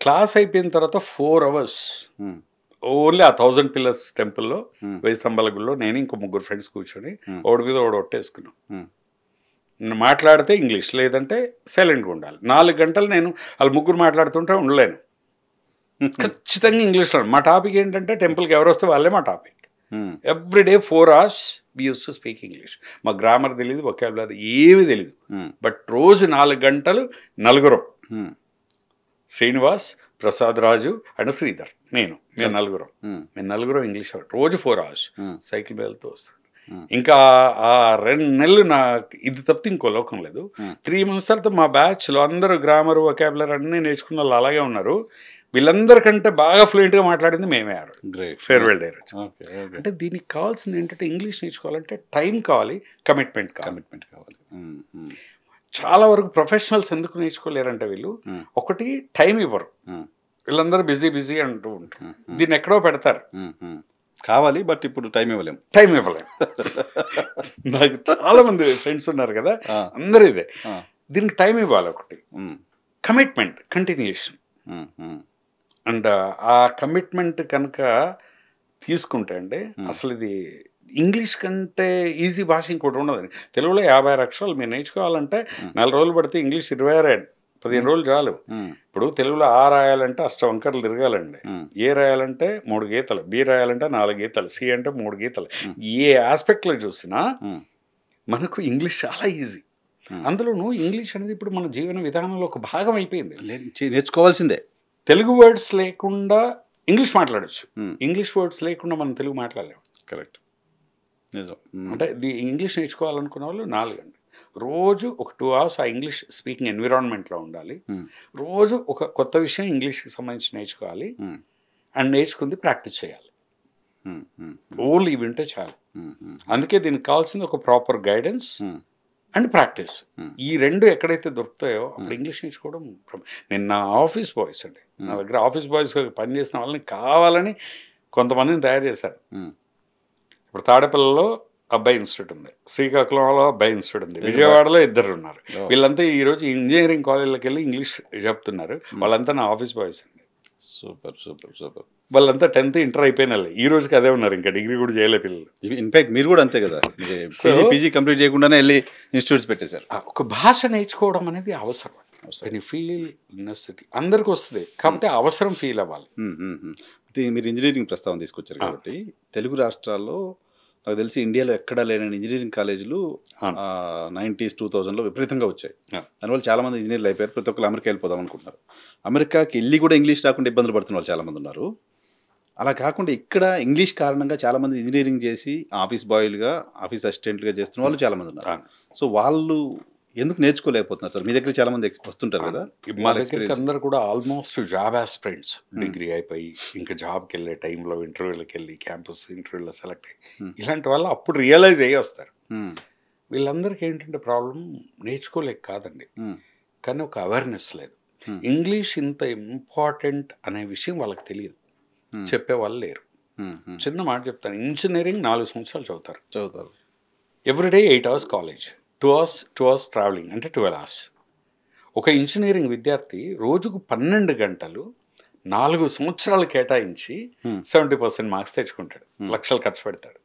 క్లాస్ అయిపోయిన తర్వాత 4 hours ఓన్లీ ఆ 1000 pillars టెంపుల్లో, 1000 స్తంభాల గుళ్ళో నేను ఇంకో 3 ఫ్రెండ్స్ కూర్చొని ఓడి మీద ఒట్టేసుకున్నాం. మాట్లాడితే ఇంగ్లీష్, లేదంటే సైలెంట్గా ఉండాలి. 4 గంటలు నేను వాళ్ళు 3 మాట్లాడుతుంటే ఉండలేను. ఖచ్చితంగా ఇంగ్లీష్లో. మా టాపిక్ ఏంటంటే టెంపుల్కి ఎవరు వస్తే వాళ్ళే మా topic. Everyday 4 hours we use to speak English. మా గ్రామర్ తెలియదు, వొకాబులరీ ఏమీ తెలియదు. బట్ రోజు 4 గంటలు నలుగురం, శ్రీనివాస్, ప్రసాద్ రాజు అండ్ శ్రీధర్, మేము నలుగురం ఇంగ్లీష్. రోజు 4 hours సైకిల్ మీద వెళ్తూ వస్తాడు. ఇంకా ఆ 2 నెలలు నాకు ఇది తప్పితే ఇంకో లోకం లేదు. 3 months తర్వాత మా బ్యాచ్లో అందరూ గ్రామర్, వొకాబులరీ అన్నీ నేర్చుకున్న వాళ్ళు అలాగే ఉన్నారు. వీళ్ళందరికంటే బాగా ఫ్లూయెంట్గా మాట్లాడింది మేమే. ఫేర్వెల్ డే రోజు. అంటే దీనికి కావాల్సింది ఏంటంటే ఇంగ్లీష్ నేర్చుకోవాలంటే టైం కావాలి, కమిట్మెంట్ కావాలి. చాలా వరకు ప్రొఫెషనల్స్ ఎందుకు నేర్చుకోలేరంటే వీళ్ళు ఒకటి టైం ఇవ్వరు. వీళ్ళందరూ బిజీ అంటూ ఉంటారు. దీన్ని ఎక్కడో పెడతారు. కావాలి, బట్ ఇప్పుడు టైం ఇవ్వలేము. నాకు చాలా మంది ఫ్రెండ్స్ ఉన్నారు కదా, అందరూ ఇదే. దీనికి టైం ఇవ్వాలి. ఒకటి కమిట్మెంట్, కంటిన్యూషన్. అండ్ ఆ కమిట్మెంట్ కనుక తీసుకుంటే అంటే అసలు ఇది ఇంగ్లీష్ కంటే ఈజీ భాష ఇంకోటి ఉండదు. తెలుగులో 56 అక్షరాలు మీరు నేర్చుకోవాలంటే 4 రోజులు పడితే ఇంగ్లీష్ 15 రోజులు చాలు. ఇప్పుడు తెలుగులో ఆ రాయాలంటే 8 వంకరలు తిరగాలండి. ఏ రాయాలంటే 3 గీతలు, బి రాయాలంటే 4 గీతలు, సి అంటే 3 గీతలు. ఏ ఆస్పెక్ట్లో చూసినా మనకు ఇంగ్లీష్ చాలా ఈజీ. అందులోనూ ఇంగ్లీష్ అనేది ఇప్పుడు మన జీవన విధానంలో ఒక భాగం అయిపోయింది. నేర్చుకోవాల్సిందే. తెలుగు వర్డ్స్ లేకుండా ఇంగ్లీష్ మాట్లాడచ్చు, ఇంగ్లీష్ వర్డ్స్ లేకుండా మనం తెలుగు మాట్లాడలేము. కరెక్ట్, నిజం. అంటే ఇంగ్లీష్ నేర్చుకోవాలనుకున్న వాళ్ళు 4 గంటలు రోజు ఒక 2 hours ఆ ఇంగ్లీష్ స్పీకింగ్ ఎన్విరాన్మెంట్లో ఉండాలి. రోజు ఒక కొత్త విషయం ఇంగ్లీష్కి సంబంధించి నేర్చుకోవాలి. అండ్ నేర్చుకుంది ప్రాక్టీస్ చేయాలి. ఓన్లీ ఇవి ఉంటే చాలు. అందుకే దీనికి కావాల్సింది ఒక ప్రాపర్ గైడెన్స్ అండ్ ప్రాక్టీస్. ఈ 2 ఎక్కడైతే దొరుకుతాయో అప్పుడు ఇంగ్లీష్ నేర్చుకోవడం. నేను నా ఆఫీస్ బాయ్స్ అండి, నా దగ్గర ఆఫీస్ బాయ్స్ పనిచేసిన వాళ్ళని కావాలని కొంతమందిని తయారు చేశారు. ఇప్పుడు తాడేపల్లిలో అబ్బాయి ఇన్స్టిట్యూట్ ఉంది, శ్రీకాకుళంలో అబ్బాయి ఇన్స్టిట్యూట్ ఉంది, విజయవాడలో 2 ఉన్నారు. వీళ్ళంతా ఈరోజు ఇంజనీరింగ్ కాలేజీలకు వెళ్ళి ఇంగ్లీష్ చెప్తున్నారు. వాళ్ళంతా నా ఆఫీస్ బాయ్స్ అండి. సూపర్. వాళ్ళంతా 10th ఇంటర్ అయిపోయిన ఈ రోజుకి అదే ఉన్నారు, ఇంకా డిగ్రీ కూడా చేయలే పిల్లలు. ఇన్ఫాక్ట్ మీరు కూడా అంతే కదా, పీజీ కంప్లీట్ చేయకుండానే వెళ్ళి ఇన్స్టిట్యూట్స్ పెట్టేశారు. ఒక భాష నేర్చుకోవడం అనేది అవసరం. ఫీల్ నెసెసిటీ అందరికి వస్తుంది కాబట్టి అవసరం ఫీల్ అవ్వాలి. మీరు ఇంజనీరింగ్ ప్రస్తావన తీసుకొచ్చారు కాబట్టి తెలుగు రాష్ట్రాల్లో నాకు తెలిసి ఇండియాలో ఎక్కడా లేని ఇంజనీరింగ్ కాలేజీలు 90s 2000లో విపరీతంగా వచ్చాయి. దానివల్ల చాలామంది ఇంజనీర్లు అయిపోయారు. ప్రతి ఒక్కరు అమెరికా వెళ్ళిపోదాం అనుకుంటున్నారు. అమెరికాకి వెళ్ళి కూడా ఇంగ్లీష్ రాకుండా ఇబ్బందులు పడుతున్న వాళ్ళు చాలామంది ఉన్నారు. అలా కాకుండా ఇక్కడ ఇంగ్లీష్ కారణంగా చాలామంది ఇంజనీరింగ్ చేసి ఆఫీస్ బాయ్లుగా, ఆఫీస్ అసిస్టెంట్లుగా చేస్తున్న వాళ్ళు చాలామంది ఉన్నారు. సో వాళ్ళు ఎందుకు నేర్చుకోలేకపోతున్నారు సార్? మీ దగ్గర చాలా మంది వస్తుంటారు కదా. మా దగ్గరికి అందరు కూడా ఆల్మోస్ట్ జాబ్ ఆస్పిరెంట్స్, డిగ్రీ అయిపోయి ఇంకా జాబ్కి వెళ్ళే టైంలో ఇంటర్వ్యూలకు వెళ్ళి క్యాంపస్ ఇంటర్వ్యూలో సెలెక్ట్ అయ్యి ఇలాంటి వాళ్ళు అప్పుడు రియలైజ్ అయ్యి వస్తారు. వీళ్ళందరికీ ఏంటంటే ప్రాబ్లం నేర్చుకోలేక కాదండి, కానీ ఒక అవేర్నెస్ లేదు. ఇంగ్లీష్ ఇంత ఇంపార్టెంట్ అనే విషయం వాళ్ళకి తెలియదు, చెప్పేవాళ్ళు లేరు. చిన్న మాట చెప్తాను, ఇంజనీరింగ్ 4 సంవత్సరాలు చదువుతారు. Everyday 8 hours college, 2 hours travelling, అంటే 12 hours. ఒక ఇంజనీరింగ్ విద్యార్థి రోజుకు 12 గంటలు 4 సంవత్సరాలు కేటాయించి 70% మార్క్స్ తెచ్చుకుంటాడు, లక్షలు ఖర్చు పెడతాడు.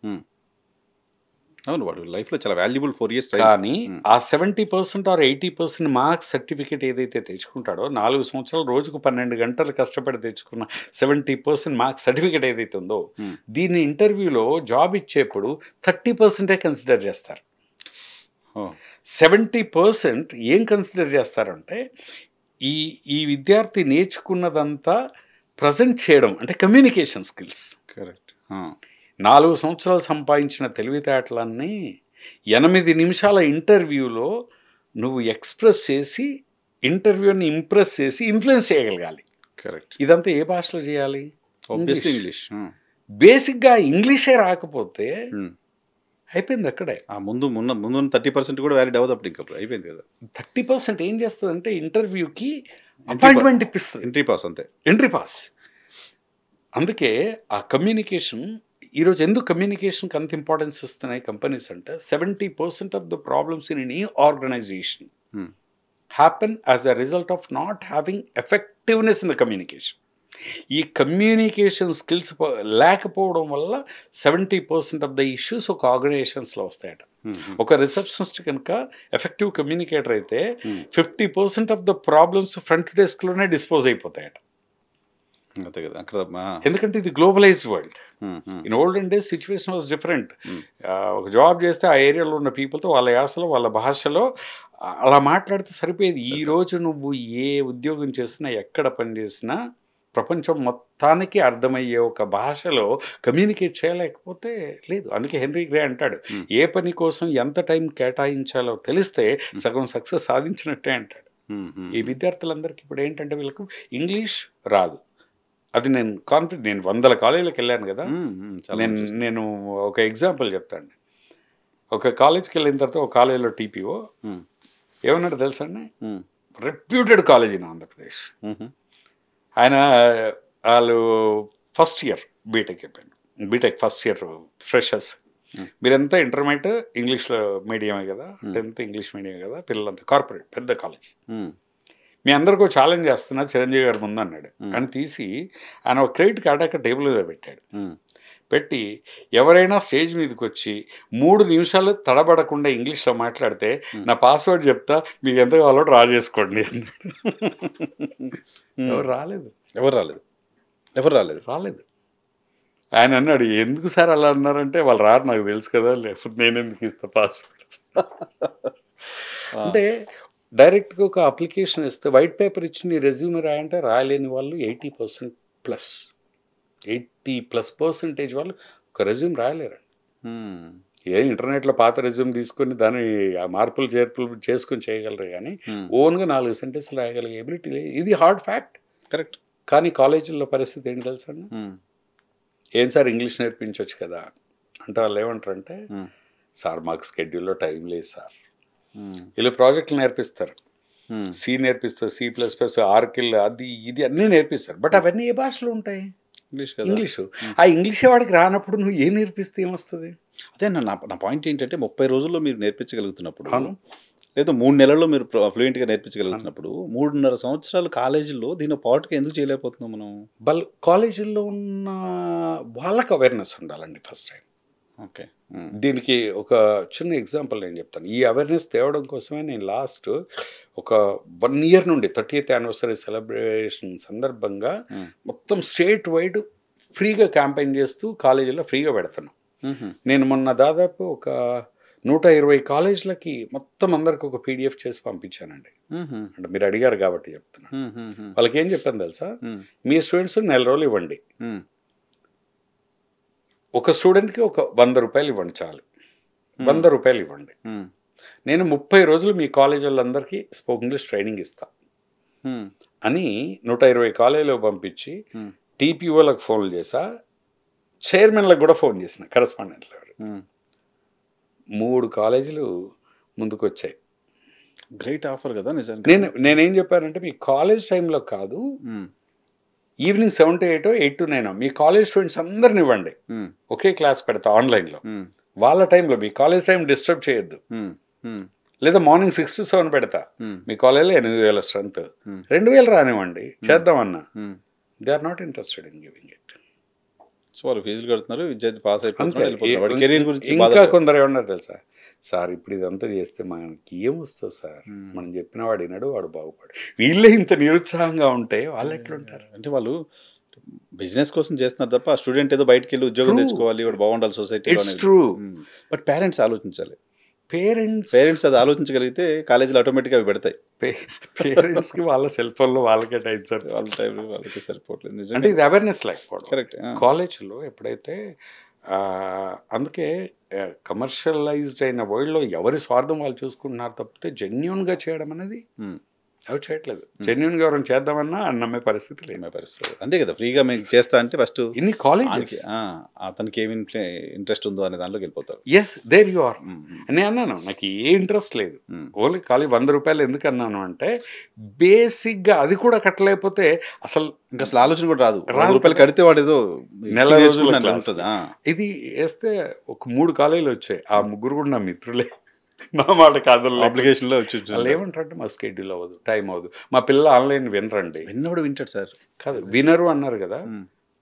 అవును, వాడు లైఫ్లో చాలా వాల్యుబుల్ 4 years. కానీ ఆ 70% ఆర్ 80% మార్క్స్ సర్టిఫికేట్ ఏదైతే తెచ్చుకుంటాడో, 4 సంవత్సరాలు రోజుకు 12 గంటలు కష్టపడి తెచ్చుకున్న 70% మార్క్స్ సర్టిఫికేట్ ఏదైతే ఉందో, దీన్ని ఇంటర్వ్యూలో జాబ్ ఇచ్చేప్పుడు 30% కన్సిడర్ చేస్తారు. 70% ఏం కన్సిడర్ చేస్తారంటే ఈ విద్యార్థి నేర్చుకున్నదంతా ప్రజెంట్ చేయడం, అంటే కమ్యూనికేషన్ స్కిల్స్. కరెక్ట్. 4 సంవత్సరాలు సంపాదించిన తెలివితేటలన్నీ 8 నిమిషాల ఇంటర్వ్యూలో నువ్వు ఎక్స్ప్రెస్ చేసి, ఇంటర్వ్యూని ఇంప్రెస్ చేసి ఇన్ఫ్లుయెన్స్ చేయగలగాలి. కరెక్ట్. ఇదంతా ఏ భాషలో చేయాలి? ఇంగ్లీష్. బేసిక్గా ఇంగ్లీషే రాకపోతే అయిపోయింది అక్కడే. ముందు 30% కూడా వ్యాలిడ్ అవ్వదు, అప్పుడు ఇంకా అయిపోయింది కదా. 30% ఏం చేస్తుందంటే ఇంటర్వ్యూకి అపాయింట్మెంట్ ఇప్పిస్తుంది. ఎంట్రీ పాస్ అంతే, ఎంట్రీ పాస్. అందుకే ఆ కమ్యూనికేషన్ ఈరోజు ఎందుకు కమ్యూనికేషన్కి అంత ఇంపార్టెన్స్ ఇస్తున్నాయి కంపెనీస్ అంటే, 70% of the problems in any organisation happen as a result of not having effectiveness in the communication. ఈ కమ్యూనికేషన్ స్కిల్స్ లేకపోవడం వల్ల 70% ఆఫ్ ద ఇష్యూస్ ఒక ఆర్గనైజేషన్స్లో వస్తాయట. ఒక రిసెప్షనిస్ట్ కనుక ఎఫెక్టివ్ కమ్యూనికేటర్ అయితే 50% ఆఫ్ ద ప్రాబ్లమ్స్ ఫ్రంట్ డెస్క్లోనే డిస్పోజ్ అయిపోతాయట. అంతే కదా అక్కడ. ఎందుకంటే ఇది globalised world. In olden days situation was different. ఒక జాబ్ చేస్తే ఆ ఏరియాలో ఉన్న పీపుల్తో వాళ్ళ యాసలో వాళ్ళ భాషలో అలా మాట్లాడితే సరిపోయేది. ఈరోజు నువ్వు ఏ ఉద్యోగం చేసినా, ఎక్కడ పని చేసినా ప్రపంచం మొత్తానికి అర్థమయ్యే ఒక భాషలో కమ్యూనికేట్ చేయలేకపోతే లేదు. అందుకే హెన్రీ గ్రే అంటాడు, ఏ పని కోసం ఎంత టైం కేటాయించాలో తెలిస్తే సగం సక్సెస్ సాధించినట్టే అంటాడు. ఈ విద్యార్థులందరికీ ఇప్పుడు ఏంటంటే వీళ్ళకు ఇంగ్లీష్ రాదు. అది నేను నేను 100 కాలేజీలకు వెళ్ళాను కదా. నేను ఒక ఎగ్జాంపుల్ చెప్తాను. ఒక కాలేజ్కి వెళ్ళిన తర్వాత ఒక కాలేజీలో టీపీఓ ఏమన్నాడు తెలుసా అండి, రెప్యూటెడ్ కాలేజ్ ఇన్ ఆంధ్రప్రదేశ్. ఆయన వాళ్ళు ఫస్ట్ ఇయర్ బీటెక్ అయిపోయాను, బీటెక్ ఫస్ట్ ఇయర్ ఫ్రెషర్స్. మీరంతా ఇంటర్మీడియట్ ఇంగ్లీష్లో మీడియమే కదా, 10th ఇంగ్లీష్ మీడియం కదా, పిల్లలంతా కార్పొరేట్ పెద్ద కాలేజ్. మీ అందరికీ ఛాలెంజ్ చేస్తున్నా చిరంజీవి గారు ముందు అన్నాడు. అని తీసి ఆయన ఒక క్రెడిట్ కార్డ్ అక్కడ టేబుల్ మీద పెట్టాడు. పెట్టి ఎవరైనా స్టేజ్ మీదకి వచ్చి 3 నిమిషాలు తడబడకుండా ఇంగ్లీష్లో మాట్లాడితే నా పాస్వర్డ్ చెప్తా, మీకు ఎంత కావాలో డ్రా చేసుకోండి అన్నాడు. ఎవరు రాలేదు. ఆయన అన్నాడు, ఎందుకు సార్ అలా అన్నారంటే, వాళ్ళు రారు నాకు తెలుసు కదా, లేకపోతే నేను ఎందుకు ఇస్తా పాస్వర్డ్. అంటే డైరెక్ట్గా ఒక అప్లికేషన్ ఇస్తే వైట్ పేపర్ ఇచ్చి నీ రెజ్యూమ్ రాయంటే రాయలేని వాళ్ళు 80+% వాళ్ళు ఒక రెజ్యూమ్ రాయలేరండి. ఇంటర్నెట్లో పాత రెజ్యూమ్ తీసుకొని దాన్ని మార్పులు చేర్పులు చేసుకొని చేయగలరు, కానీ ఓన్గా 4 సెంటెన్స్లు రాయగలిగే ఎబిలిటీ లేదు. ఇది హార్డ్ ఫ్యాక్ట్. కరెక్ట్. కానీ కాలేజీల్లో పరిస్థితి ఏంటి తెలుసా అండి, ఏం సార్ ఇంగ్లీష్ నేర్పించవచ్చు కదా అంటే వాళ్ళు ఏమంటారంటే, సార్ మాకు స్కెడ్యూల్లో టైం లేదు సార్. వీళ్ళు ప్రాజెక్టులు నేర్పిస్తారు, సి నేర్పిస్తారు, C++, ఆర్కిల్, అది ఇది అన్నీ నేర్పిస్తారు. బట్ అవన్నీ ఏ భాషలో ఉంటాయి? ఇంగ్లీషు. ఆ ఇంగ్లీష్ వాడికి రానప్పుడు నువ్వు ఏం నేర్పిస్తే ఏమొస్తుంది? అదే నా పాయింట్ ఏంటంటే, 30 రోజుల్లో మీరు నేర్పించగలుగుతున్నప్పుడు, లేదా 3 నెలల్లో మీరు ఫ్లూయెంట్గా నేర్పించగలుగుతున్నప్పుడు, 3.5 సంవత్సరాలు కాలేజీల్లో దీని పాటుగా ఎందుకు చేయలేకపోతున్నాం మనం? కాలేజీల్లో ఉన్న వాళ్ళకి అవేర్నెస్ ఉండాలండి ఫస్ట్ టైం. ఓకే. దీనికి ఒక చిన్న ఎగ్జాంపుల్ నేను చెప్తాను. ఈ అవేర్నెస్ తేవడం కోసమే నేను లాస్ట్ ఒక 1 year నుండి 30th యానివర్సరీ సెలబ్రేషన్ సందర్భంగా మొత్తం స్టేట్ వైడ్ ఫ్రీగా క్యాంపెయిన్ చేస్తూ కాలేజీలో ఫ్రీగా పెడతాను. నేను మొన్న దాదాపు ఒక 120 కాలేజీలకి మొత్తం అందరికి ఒక PDF చేసి పంపించానండి. అంటే మీరు అడిగారు కాబట్టి చెప్తున్నాను. వాళ్ళకి ఏం చెప్పాను తెలుసా, మీ స్టూడెంట్స్ 4 రోజులు ఇవ్వండి, ఒక స్టూడెంట్కి ఒక 100 రూపాయలు ఇవ్వండి చాలు, 100 రూపాయలు ఇవ్వండి. నేను 30 రోజులు మీ కాలేజ్ వాళ్ళందరికీ స్పోకెన్ ఇంగ్లీష్ ట్రైనింగ్ ఇస్తా అని 120 కాలేజీలో పంపించి TPOలకు ఫోన్లు చేసా, చైర్మన్లకు కూడా ఫోన్ చేసిన, కరెస్పాండెంట్లు. 3 కాలేజీలు ముందుకు వచ్చాయి. గ్రేట్ ఆఫర్ కదా నిజంగా. నేనేం చెప్పానంటే, మీ కాలేజ్ టైంలో కాదు, evening 7 to 8, 8 to 9 me college students అందరిని ఇవ్వండి, ఒకే క్లాస్ పెడతా ఆన్లైన్లో. వాళ్ళ టైంలో మీ కాలేజ్ టైం డిస్టర్బ్ చేయొద్దు. లేదా మార్నింగ్ 6 to 7 పెడతా, మీ కాలేజీలో 8,000 స్ట్రెంత్, 2,000 రానివ్వండి, చేద్దామన్నా. They are not interested in giving it. So వాళ్ళు ఫీజులు కడుతున్నారు, విద్యార్థి పాస్ అంతే. అయిపోతున్నారు, కెరీర్ గురించి ఇంకా కొందరు ఏమన్నారు తెలుసా, సార్ ఇప్పుడు ఇదంతా చేస్తే మనకి ఏమొస్తుంది సార్, మనం చెప్పిన వాడు వినడు, వాడు బాగుపడు. వీళ్ళే ఇంత నిరుత్సాహంగా ఉంటే వాళ్ళు ఎట్లుంటారు? అంటే వాళ్ళు బిజినెస్ కోసం చేస్తున్నారు తప్ప ఆ స్టూడెంట్ ఏదో బయటకు వెళ్ళి ఉద్యోగం తెచ్చుకోవాలి, వాడు బాగుండాలి సొసైటీలో. It's true. బట్ పేరెంట్స్ ఆలోచించాలి. పేరెంట్స్ అది ఆలోచించగలిగితే కాలేజీలో ఆటోమేటిక్గా అవి పెడతాయి. పేరెంట్స్కి వాళ్ళ సెల్ ఫోన్లో వాళ్ళకే టైం సార్, వాళ్ళ టైంలో వాళ్ళకి సరిపోవట్లేదు. అంటే నిజంగా ఇది అవేర్నెస్ లేకపోవడం. కరెక్ట్. కాలేజీలో ఎప్పుడైతే అందుకే కమర్షియలైజ్డ్ అయిన వరల్డ్లో ఎవరి స్వార్థం వాళ్ళు చూసుకుంటున్నారు తప్పితే జెన్యున్గా చేయడం అనేది అవి చేయట్లేదు. జెన్యున్గా ఎవరైనా చేద్దామన్నా నమ్మే పరిస్థితి లేదు. పరిస్థితి అంతే కదా. ఫ్రీగా మీకు చేస్తా అంటే ఫస్ట్ ఇన్ని కాలేజెస్ అతనికి ఏమి ఇంట్రెస్ట్ ఉందో అనే దాంట్లోకి వెళ్ళిపోతారు. Yes, there you are. నేను అన్నాను నాకు ఏ ఇంట్రెస్ట్ లేదు, ఓన్లీ ఖాళీ 100 రూపాయలు ఎందుకు అన్నాను అంటే బేసిక్గా అది కూడా కట్టలేకపోతే అసలు ఇంకా అసలు ఆలోచన కూడా రాదు. 100 రూపాయలు కడితే వాడు ఏదో నెల రోజులు ఉంటుంది. ఇది వేస్తే ఒక 3 కాలేజీలు వచ్చాయి. ఆ 3 కూడా నా మిత్రులే, నా మాట కాదు. అప్లికేషన్లో వచ్చి వాళ్ళు ఏమంటారంటే మా స్కెడ్యూల్ అవ్వదు, టైం అవ్వదు, మా పిల్లలు ఆన్లైన్ వినరండి. విన్నోడు వింటాడు సార్. కాదు వినరు అన్నారు కదా,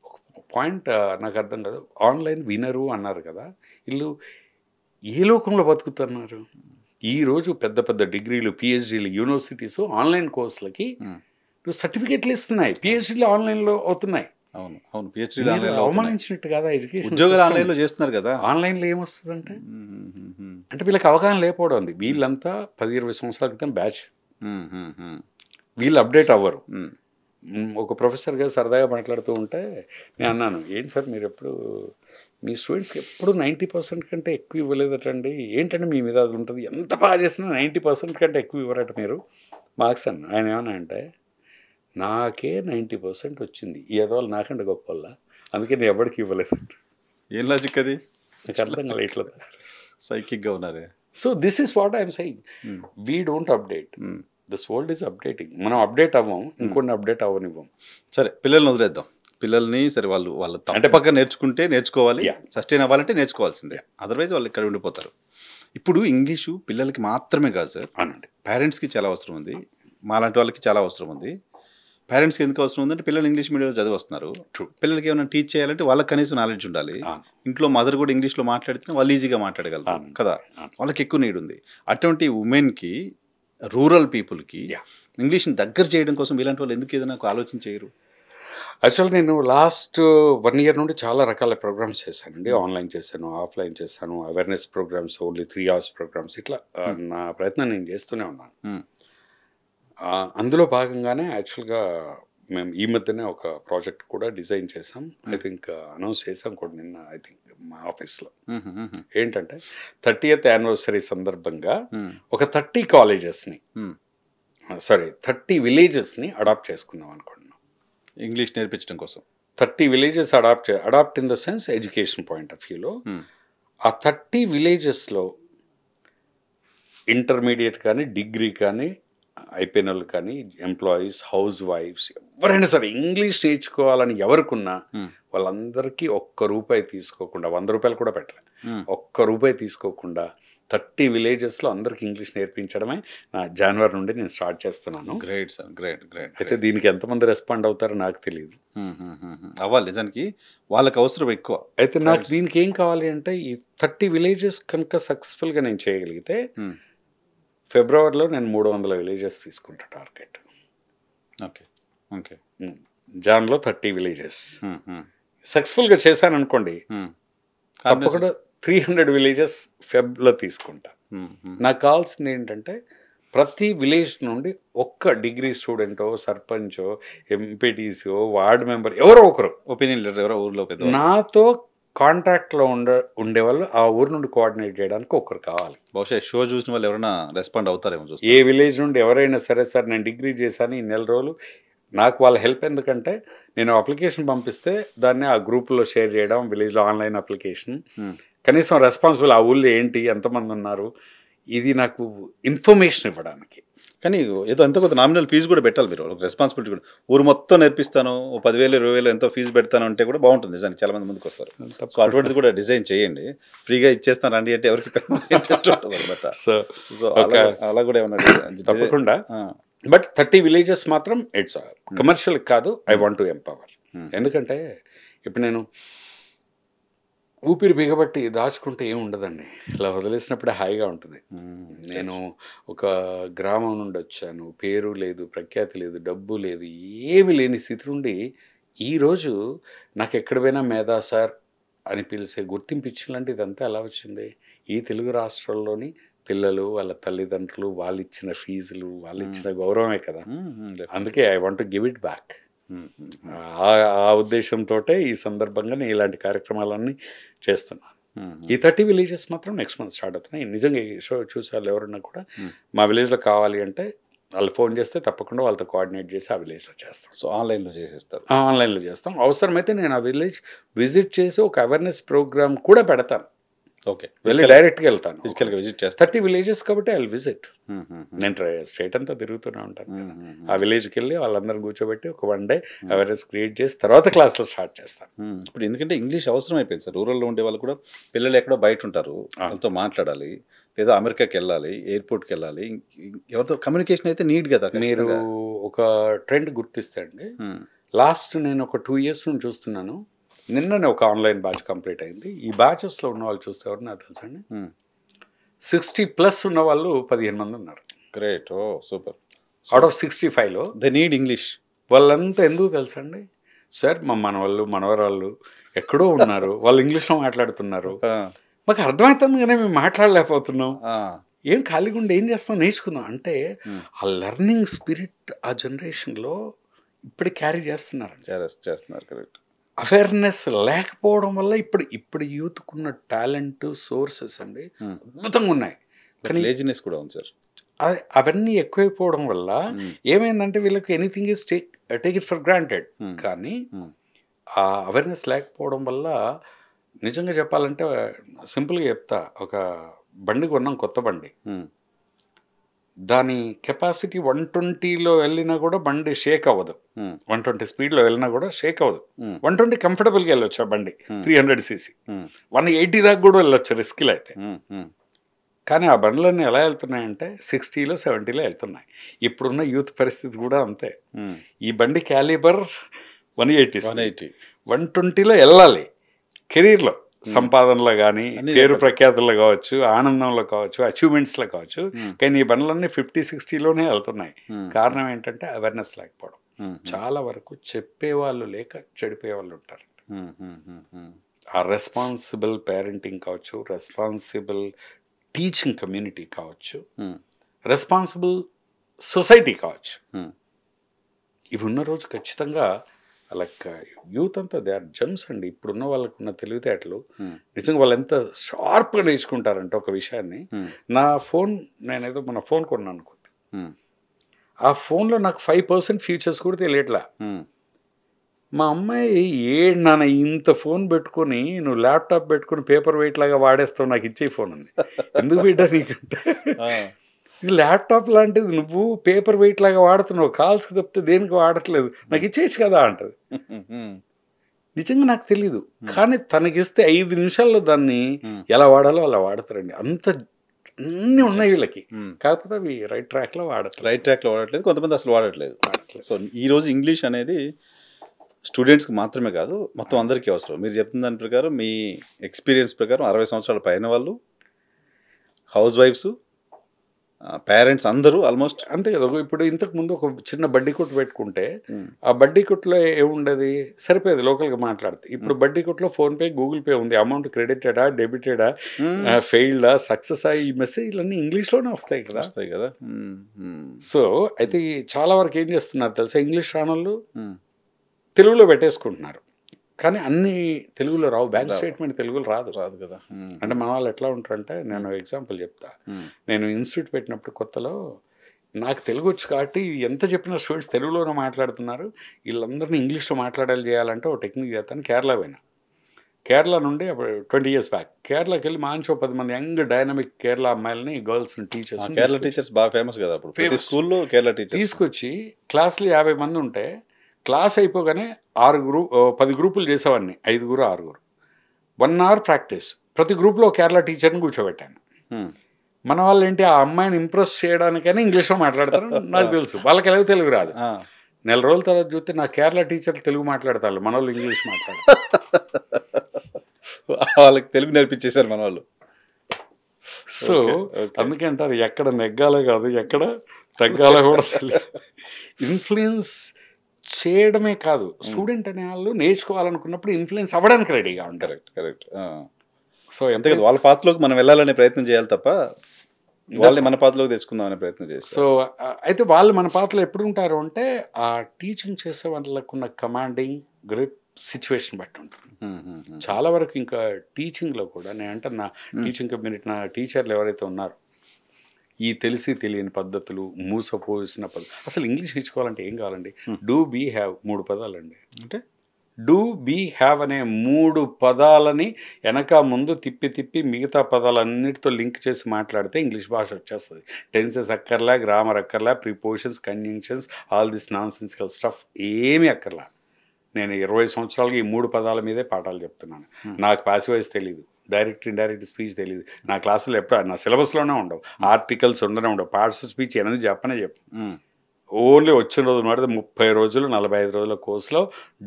ఒక పాయింట్ నాకు అర్థం కాదు. ఆన్లైన్ వినరు అన్నారు కదా, వీళ్ళు ఏ లోకంలో బతుకుతున్నారు? ఈరోజు పెద్ద పెద్ద డిగ్రీలు, పిహెచ్డీలు, యూనివర్సిటీస్ ఆన్లైన్ కోర్సులకి సర్టిఫికెట్లు ఇస్తున్నాయి. పిహెచ్డీలు ఆన్లైన్లో అవుతున్నాయి. అవును అవును, పిహెచ్డీ అవమానించినట్టు కదా ఎడ్యుకేషన్. ఉద్యోగాలు ఆన్లైన్లో చేస్తున్నారు కదా. ఆన్లైన్లో ఏమొస్తుందంటే అంటే వీళ్ళకి అవగాహన లేకపోవడం ఉంది. వీళ్ళంతా 10-20 సంవత్సరాల క్రితం బ్యాచ్, వీళ్ళు అప్డేట్ అవ్వరు. ఒక ప్రొఫెసర్ గారు సరదాగా మాట్లాడుతూ ఉంటే నేను అన్నాను, ఏంటి సార్ మీరు ఎప్పుడు మీ స్టూడెంట్స్కి ఎప్పుడు 90% కంటే ఎక్కువ ఇవ్వలేదటండి, ఏంటంటే మీ మీద అది ఉంటుంది, ఎంత బాగా చేసినా 90% కంటే ఎక్కువ ఇవ్వరట మీరు మార్క్స్ అన్న. ఆయన ఏమన్నా అంటే నాకే 90% వచ్చింది, ఈ ఎదవాళ్ళు నాకంటే గొప్ప వల్ల, అందుకే నేను ఎవరికి ఇవ్వలేదు. ఏం లాజిక్ అది? నాకు అర్థం కాలే, ఇట్లా సైకిక్గా ఉన్నారే. So this is what I'm saying, we don't update, this world is updating. మనం అప్డేట్ అవ్వం, ఇంకొన్ని అప్డేట్ అవ్వనివ్వం. సరే పిల్లల్ని వదిలేద్దాం. పిల్లల్ని సరే వాళ్ళు తప్పక నేర్చుకోవాలి, సస్టైన్ అవ్వాలంటే నేర్చుకోవాల్సిందే, అదర్వైజ్ వాళ్ళు ఇక్కడ ఉండిపోతారు. ఇప్పుడు ఇంగ్లీషు పిల్లలకి మాత్రమే కాదు సార్, అనండి, పేరెంట్స్కి చాలా అవసరం ఉంది, మాలాంటి వాళ్ళకి చాలా అవసరం ఉంది. పేరెంట్స్కి ఎందుకు అవసరం ఉందంటే పిల్లలు ఇంగ్లీష్ మీడియంలో చదివి వస్తున్నారు. పిల్లలకి ఏమైనా టీచ్ చేయాలంటే వాళ్ళకి కనీసం నాలెడ్జ్ ఉండాలి. ఇంట్లో మదర్ కూడా ఇంగ్లీష్లో మాట్లాడితే వాళ్ళు ఈజీగా మాట్లాడగలరు కదా, వాళ్ళకి ఎక్కువ నీడ్ ఉంది. అటువంటి ఉమెన్కి, రూరల్ పీపుల్కి ఇంగ్లీష్ని దగ్గర చేయడం కోసం ఇలాంటి వాళ్ళు ఎందుకు ఏదైనా ఆలోచన చేయరు? యాక్చువల్గా నేను లాస్ట్ 1 year నుండి చాలా రకాల ప్రోగ్రామ్స్ చేశానండి. ఆన్లైన్ చేశాను, ఆఫ్లైన్ చేశాను, awareness programmes, only 3 hours programmes, ఇట్లా నా ప్రయత్నం నేను చేస్తూనే ఉన్నాను. అందులో భాగంగానే యాక్చువల్గా మేము ఈ మధ్యనే ఒక ప్రాజెక్ట్ కూడా డిజైన్ చేసాం. ఐ థింక్ అనౌన్స్ చేసాం కూడా నిన్న, ఐ థింక్ మా ఆఫీస్లో. ఏంటంటే 30th anniversary సందర్భంగా ఒక 30 కాలేజెస్ని, 30 విలేజెస్ని అడాప్ట్ చేసుకుందాం అనుకుంటున్నాం ఇంగ్లీష్ నేర్పించడం కోసం. 30 villages adopt in the sense education point of వ్యూలో. ఆ 30 విలేజెస్లో ఇంటర్మీడియట్ కానీ, డిగ్రీ కానీ, అయిపోయిన వాళ్ళు కానీ, ఎంప్లాయీస్, హౌస్ వైఫ్స్, ఎవరైనా సరే ఇంగ్లీష్ నేర్చుకోవాలని ఎవరికున్నా వాళ్ళందరికీ ₹1 తీసుకోకుండా, 100 రూపాయలు కూడా పెట్టలే, ₹1 తీసుకోకుండా 30 విలేజెస్లో అందరికి ఇంగ్లీష్ నేర్పించడమే నా జనవరి నుండి నేను స్టార్ట్ చేస్తున్నాను. Great sir, great. అయితే దీనికి ఎంతమంది రెస్పాండ్ అవుతారో నాకు తెలియదు. అవ్వాలి, నిజానికి వాళ్ళకి అవసరం ఎక్కువ. అయితే నాకు దీనికి ఏం కావాలి అంటే ఈ 30 విలేజెస్ కనుక సక్సెస్ఫుల్గా నేను చేయగలిగితే ఫిబ్రవరిలో నేను 300 విలేజెస్ తీసుకుంటా టార్గెట్. Okay okay. జాన్లో 30 విలేజెస్ సక్సెస్ఫుల్గా చేశాను అనుకోండి, తప్పకుండా 300 విలేజెస్ ఫెబ్లో తీసుకుంటా. నాకు కావాల్సింది ఏంటంటే ప్రతి విలేజ్ నుండి ఒక్క డిగ్రీ స్టూడెంటో, సర్పంచో, ఎంపీటీసీఓ, వార్డ్ మెంబర్, ఎవరో ఒకరు, ఒపీనియన్ లీడర్ ఎవరో ఊర్లో నాతో కాంటాక్ట్లో ఉండేవాళ్ళు, ఆ ఊరు నుండి కోఆర్డినేట్ చేయడానికి ఒకరు కావాలి. బహుశా షో చూసిన వాళ్ళు ఎవరైనా రెస్పాండ్ అవుతారేమో. ఏ విలేజ్ నుండి ఎవరైనా సరే, సార్ నేను డిగ్రీ చేశాను ఈ నెల రోజులు, నాకు వాళ్ళ హెల్ప్ ఎందుకంటే నేను అప్లికేషన్ పంపిస్తే దాన్ని ఆ గ్రూప్లో షేర్ చేయడం, విలేజ్లో ఆన్లైన్ అప్లికేషన్, కనీసం రెస్పాన్సిబుల్ ఆ ఊళ్ళో ఏంటి, ఎంతమంది ఉన్నారు, ఇది నాకు ఇన్ఫర్మేషన్ ఇవ్వడానికి. కానీ ఏదో ఎంతో కొంత నామినల్ ఫీజు కూడా పెట్టాలి మీరు, రెస్పాన్సిబిలిటీ కూడా. ఊరు మొత్తం నేర్పిస్తాను, 10,000 20,000 ఎంతో ఫీజు పెడతాను అంటే కూడా బాగుంటుంది నిజానికి, చాలా మంది ముందుకు వస్తారు. సో అటువంటిది కూడా డిజైన్ చేయండి. ఫ్రీగా ఇచ్చేస్తాను రండి అంటే ఎవరికి ఇంట్రెస్ట్ ఉంటుంది అనమాట. సో అలా కూడా ఏమన్నా తప్పకుండా బట్ 30 విలేజెస్ మాత్రం ఇట్స్ కమర్షియల్ కాదు. I want to empower. ఎందుకంటే ఇప్పుడు నేను ఊపిరి బిగబట్టి దాచుకుంటే ఏమి ఉండదండి, ఇలా వదిలేసినప్పుడే హాయిగా ఉంటుంది. నేను ఒక గ్రామం నుండి వచ్చాను, పేరు లేదు, ప్రఖ్యాతి లేదు, డబ్బు లేదు, ఏమి లేని స్థితి నుండి ఈరోజు నాకు ఎక్కడ పోయినా మేధా సార్ అని పిలిచే గుర్తింపు ఇచ్చినలాంటి ఇదంతా ఎలా వచ్చింది? ఈ తెలుగు రాష్ట్రాల్లోని పిల్లలు, వాళ్ళ తల్లిదండ్రులు, వాళ్ళు ఇచ్చిన ఫీజులు, వాళ్ళు ఇచ్చిన గౌరవమే కదా. అందుకే I want to give it back. ఆ ఉద్దేశంతో ఈ సందర్భంగా నేను ఇలాంటి కార్యక్రమాలన్నీ చేస్తున్నాను. ఈ 30 విలేజెస్ మాత్రం నెక్స్ట్ మంత్ స్టార్ట్ అవుతున్నాయి. నిజంగా ఈ షో చూసారు ఎవరన్నా కూడా మా విలేజ్లో కావాలి అంటే వాళ్ళు ఫోన్ చేస్తే తప్పకుండా వాళ్ళతో కోఆర్డినేట్ చేసి ఆ విలేజ్లో చేస్తాం. సో ఆన్లైన్లో చేసేస్తారు? ఆన్లైన్లో చేస్తాం. అవసరమైతే నేను ఆ విలేజ్ విజిట్ చేసి ఒక అవేర్నెస్ ప్రోగ్రామ్ కూడా పెడతాను. ఓకే, వెళ్ళి డైరెక్ట్గా వెళ్తాను, ఫిజికల్గా విజిట్ చేస్తాను. 30 విలేజెస్ కాబట్టి ఐ విల్ విజిట్. నేను స్టేట్ అంతా తిరుగుతూనే ఉంటాను కదా. ఆ విలేజ్కి వెళ్ళి వాళ్ళందరూ కూర్చోబెట్టి ఒక 1 డే అవేర్నెస్ క్రియేట్ చేసి తర్వాత క్లాసులు స్టార్ట్ చేస్తాను. ఇప్పుడు ఎందుకంటే ఇంగ్లీష్ అవసరం అయిపోయింది సార్. రూరల్లో ఉండే వాళ్ళు కూడా పిల్లలు ఎక్కడో బయట ఉంటారు, వాళ్ళతో మాట్లాడాలి, లేదా అమెరికాకి వెళ్ళాలి, ఎయిర్పోర్ట్కి వెళ్ళాలి, ఎవరితో కమ్యూనికేషన్ అయితే నీడ్ కదా. మీరు ఒక ట్రెండ్ గుర్తిస్తే అండి, లాస్ట్ నేను ఒక 2 years నుండి చూస్తున్నాను. నిన్ననే ఒక ఆన్లైన్ బ్యాచ్ కంప్లీట్ అయింది. ఈ బ్యాచెస్లో ఉన్న వాళ్ళు చూసేవారు నాకు తెలుసండి 60+ ఉన్న వాళ్ళు 15 మంది ఉన్నారు. Great, oh super. Out of 65లో దే నీడ్ ఇంగ్లీష్. వాళ్ళంతా ఎందుకు తెలుసండి సార్, మా మనవాళ్ళు మనవరాళ్ళు ఎక్కడో ఉన్నారు, వాళ్ళు ఇంగ్లీష్లో మాట్లాడుతున్నారు, మాకు అర్థమవుతుంది కానీ మేము మాట్లాడలేకపోతున్నాం, ఏం ఖాళీగా ఉండి ఏం చేస్తాం, నేర్చుకుందాం అంటే ఆ లెర్నింగ్ స్పిరిట్ ఆ జనరేషన్లో ఇప్పుడు క్యారీ చేస్తున్నారు. కరెక్ట్. అవేర్నెస్ లేకపోవడం వల్ల ఇప్పుడు యూత్కున్న టాలెంట్ సోర్సెస్ అండి అద్భుతంగా ఉన్నాయి, కానీ లేజినెస్ కూడా ఉంది సార్. అవన్నీ ఎక్కువైపోవడం వల్ల ఏమైందంటే వీళ్ళకి anything is take it for granted. కానీ ఆ అవేర్నెస్ లేకపోవడం వల్ల నిజంగా చెప్పాలంటే సింపుల్గా చెప్తా, ఒక బండి కొన్నాం, కొత్త బండి, దాని కెపాసిటీ 120లో వెళ్ళినా కూడా బండి షేక్ అవ్వదు. 120 స్పీడ్లో వెళ్ళినా కూడా షేక్ అవ్వదు. 120 కంఫర్టబుల్గా వెళ్ళొచ్చు ఆ బండి, 300cc. 180 దాకా కూడా వెళ్ళొచ్చు రిస్క్లో అయితే. కానీ ఆ బండ్లన్నీ ఎలా వెళ్తున్నాయంటే 60లో 70లో వెళ్తున్నాయి. ఇప్పుడున్న యూత్ పరిస్థితి కూడా అంతే. ఈ బండి క్యాలిబర్ 180, 120లో వెళ్ళాలి కెరీర్లో, సంపాదనలో కానీ, పేరు ప్రఖ్యాతుల్లో కావచ్చు, ఆనందంలో కావచ్చు, అచీవ్మెంట్స్లో కావచ్చు. కానీ ఈ బండ్లన్నీ 50-60లోనే వెళ్తున్నాయి. కారణం ఏంటంటే అవేర్నెస్ లేకపోవడం. చాలా వరకు చెప్పేవాళ్ళు లేక చెడిపోయే వాళ్ళు ఉంటారు. ఆ రెస్పాన్సిబుల్ పేరెంటింగ్ కావచ్చు, రెస్పాన్సిబుల్ టీచింగ్ కమ్యూనిటీ కావచ్చు, రెస్పాన్సిబుల్ సొసైటీ కావచ్చు, ఇవి ఉన్న రోజు ఖచ్చితంగా లైక్ యూత్ అంతా దే ఆర్ జమ్స్ అండి. ఇప్పుడున్న వాళ్ళకు ఉన్న తెలివితేటలు నిజంగా వాళ్ళు ఎంత షార్ప్గా నేర్చుకుంటారంటే ఒక విషయాన్ని. నా ఫోన్, నేనేదో మన ఫోన్ కొన్నాను అనుకుంది, ఆ ఫోన్లో నాకు 5% ఫీచర్స్ కూడా తెలియట్లా. మా అమ్మాయి నాన్న ఇంత ఫోన్ పెట్టుకొని నువ్వు ల్యాప్టాప్ పెట్టుకుని పేపర్ వెయిట్ లాగా వాడేస్తావు, నాకు ఇచ్చే ఫోన్ ఉంది. ఎందుకు బిడ్డ నీకంటే ల్యాప్టాప్ లాంటిది నువ్వు పేపర్ వెయిట్ లాగా వాడుతున్నావు, కాల్స్కి తప్పితే దేనికి వాడట్లేదు, నాకు ఇచ్చేయచ్చు కదా అంటది. నిజంగా నాకు తెలీదు, కానీ తనకిస్తే 5 నిమిషాల్లో దాన్ని ఎలా వాడాలో అలా వాడతారండి. అంత అన్నీ ఉన్నాయి వీళ్ళకి, కాకపోతే అవి రైట్ ట్రాక్లో వాడట్లేదు. కొంతమంది అసలు వాడట్లేదు. సో ఈరోజు ఇంగ్లీష్ అనేది స్టూడెంట్స్కి మాత్రమే కాదు, మొత్తం అందరికీ అవసరం. మీరు చెప్తున్న దాని ప్రకారం, మీ ఎక్స్పీరియన్స్ ప్రకారం 60 సంవత్సరాల పైన వాళ్ళు, హౌస్ వైఫ్స్, పేరెంట్స్ అందరూ ఆల్మోస్ట్ అంతే కదా. ఇప్పుడు ఇంతకు ముందు ఒక చిన్న బడ్డీ కొట్టు పెట్టుకుంటే ఆ బడ్డీ కొట్టులో ఏముండదు, సరిపోయేది లోకల్గా మాట్లాడితే. ఇప్పుడు బడ్డీ కొట్టులో ఫోన్పే, గూగుల్ పే ఉంది. అమౌంట్ క్రెడిటెడా, డెబిటెడా, ఫెయిల్డా, సక్సెస్ ఈ మెసేజ్లన్నీ ఇంగ్లీష్లోనే వస్తాయి కదా. సో అయితే చాలా వరకు ఏం చేస్తున్నారు తెలుసా, ఇంగ్లీష్ ఛానళ్ళు తెలుగులో పెట్టేసుకుంటున్నారు, కానీ అన్ని తెలుగులో రావు. బ్యాంక్ స్టేట్మెంట్ తెలుగులో రాదు కదా. అంటే మన వాళ్ళు ఎట్లా ఉంటారంటే, నేను ఎగ్జాంపుల్ చెప్తా. నేను ఇన్స్టిట్యూట్ పెట్టినప్పుడు కొత్తలో నాకు తెలుగు వచ్చు కాబట్టి ఎంత చెప్పినా స్టూడెంట్స్ తెలుగులోనే మాట్లాడుతున్నారు, వీళ్ళందరినీ ఇంగ్లీష్లో మాట్లాడాలి చేయాలంటే ఒక టెక్నిక్ చేస్తాను. కేరళ పోయినా, కేరళ నుండి అప్పుడు 20 years బ్యాక్ కేరళకి వెళ్ళి మంచి 10 మంది యంగ్ డైనమిక్ కేరళ అమ్మాయిలని, గర్ల్స్ని, టీచర్స్ బాగా ఫేమస్ కదా అప్పుడు స్కూల్లో. కేరళ టీచర్స్ తీసుకొచ్చి క్లాస్లో 50 మంది ఉంటే క్లాస్ అయిపోగానే 10 గ్రూపులు చేసేవాడిని, 5 6 1 hour ప్రాక్టీస్. ప్రతి గ్రూప్లో కేరళ టీచర్ని కూర్చోబెట్టాను. మన వాళ్ళు ఏంటి ఆ అమ్మాయిని ఇంప్రెస్ చేయడానికైనా ఇంగ్లీష్లో మాట్లాడతారు నాకు తెలుసు. వాళ్ళకి ఎలాగో తెలుగు రాదు. నెల రోజుల తర్వాత చూస్తే నా కేరళ టీచర్లు తెలుగు మాట్లాడతారు, మన వాళ్ళు ఇంగ్లీష్ మాట్లాడతారు. వాళ్ళకి తెలుగు నేర్పించేశారు మన వాళ్ళు. సో అందుకే అంటారు ఎక్కడ నెగ్గాలో కాదు ఎక్కడ తగ్గాలో కూడా తెలియదు. ఇన్ఫ్లుయెన్స్ చేయడమే కాదు, స్టూడెంట్ అనే వాళ్ళు నేర్చుకోవాలనుకున్నప్పుడు ఇన్ఫ్లుయెన్స్ అవ్వడానికి రెడీగా ఉంటారు. కరెక్ట్. సో అంతే కదా, వాళ్ళ పాత్రలోకి మనం వెళ్ళాలనే ప్రయత్నం చేయాలి తప్ప వాళ్ళని మన పాత్రలోకి తెచ్చుకుందాం అనే ప్రయత్నం చేస్తారు. సో అయితే వాళ్ళు మన పాత్రలో ఎప్పుడు ఉంటారు అంటే ఆ టీచింగ్ చేసే వాళ్ళకు ఉన్న కమాండింగ్ గ్రిప్ సిచ్యువేషన్ బట్టి ఉంటుంది. చాలా వరకు ఇంకా టీచింగ్లో కూడా నేను అంటే నా టీచింగ్ కమ్యూనిటీ నా టీచర్లు ఎవరైతే ఉన్నారో ఈ తెలిసి తెలియని పద్ధతులు, మూసపోసిన పద్ధతులు. అసలు ఇంగ్లీష్ నేర్చుకోవాలంటే ఏం కావాలండి? డూ బీ హ్యావ్ 3 పదాలండి. అంటే డూ బీ హ్యావ్ అనే 3 పదాలని వెనక ముందు తిప్పి మిగతా పదాలన్నిటితో లింక్ చేసి మాట్లాడితే ఇంగ్లీష్ భాష వచ్చేస్తుంది. టెన్సెస్ అక్కర్లా, గ్రామర్ అక్కర్లా, prepositions, conjunctions, all this non sensical stuff ఏమీ అక్కర్లా. నేను 20 సంవత్సరాలకి ఈ 3 పదాల మీదే పాఠాలు చెప్తున్నాను. నాకు పాసివ్ వాయిస్ తెలీదు, డైరెక్ట్ ఇండైరెక్ట్ స్పీచ్ తెలియదు. నా క్లాసులో ఎప్పుడు నా సిలబస్లోనే ఉండవు, ఆర్టికల్స్ ఉండవు, పార్ట్స్ ఆఫ్ స్పీచ్ అనేది చెప్పు. ఓన్లీ వచ్చిన రోజు మాడితే 30 రోజులు 45 రోజుల కోర్సులో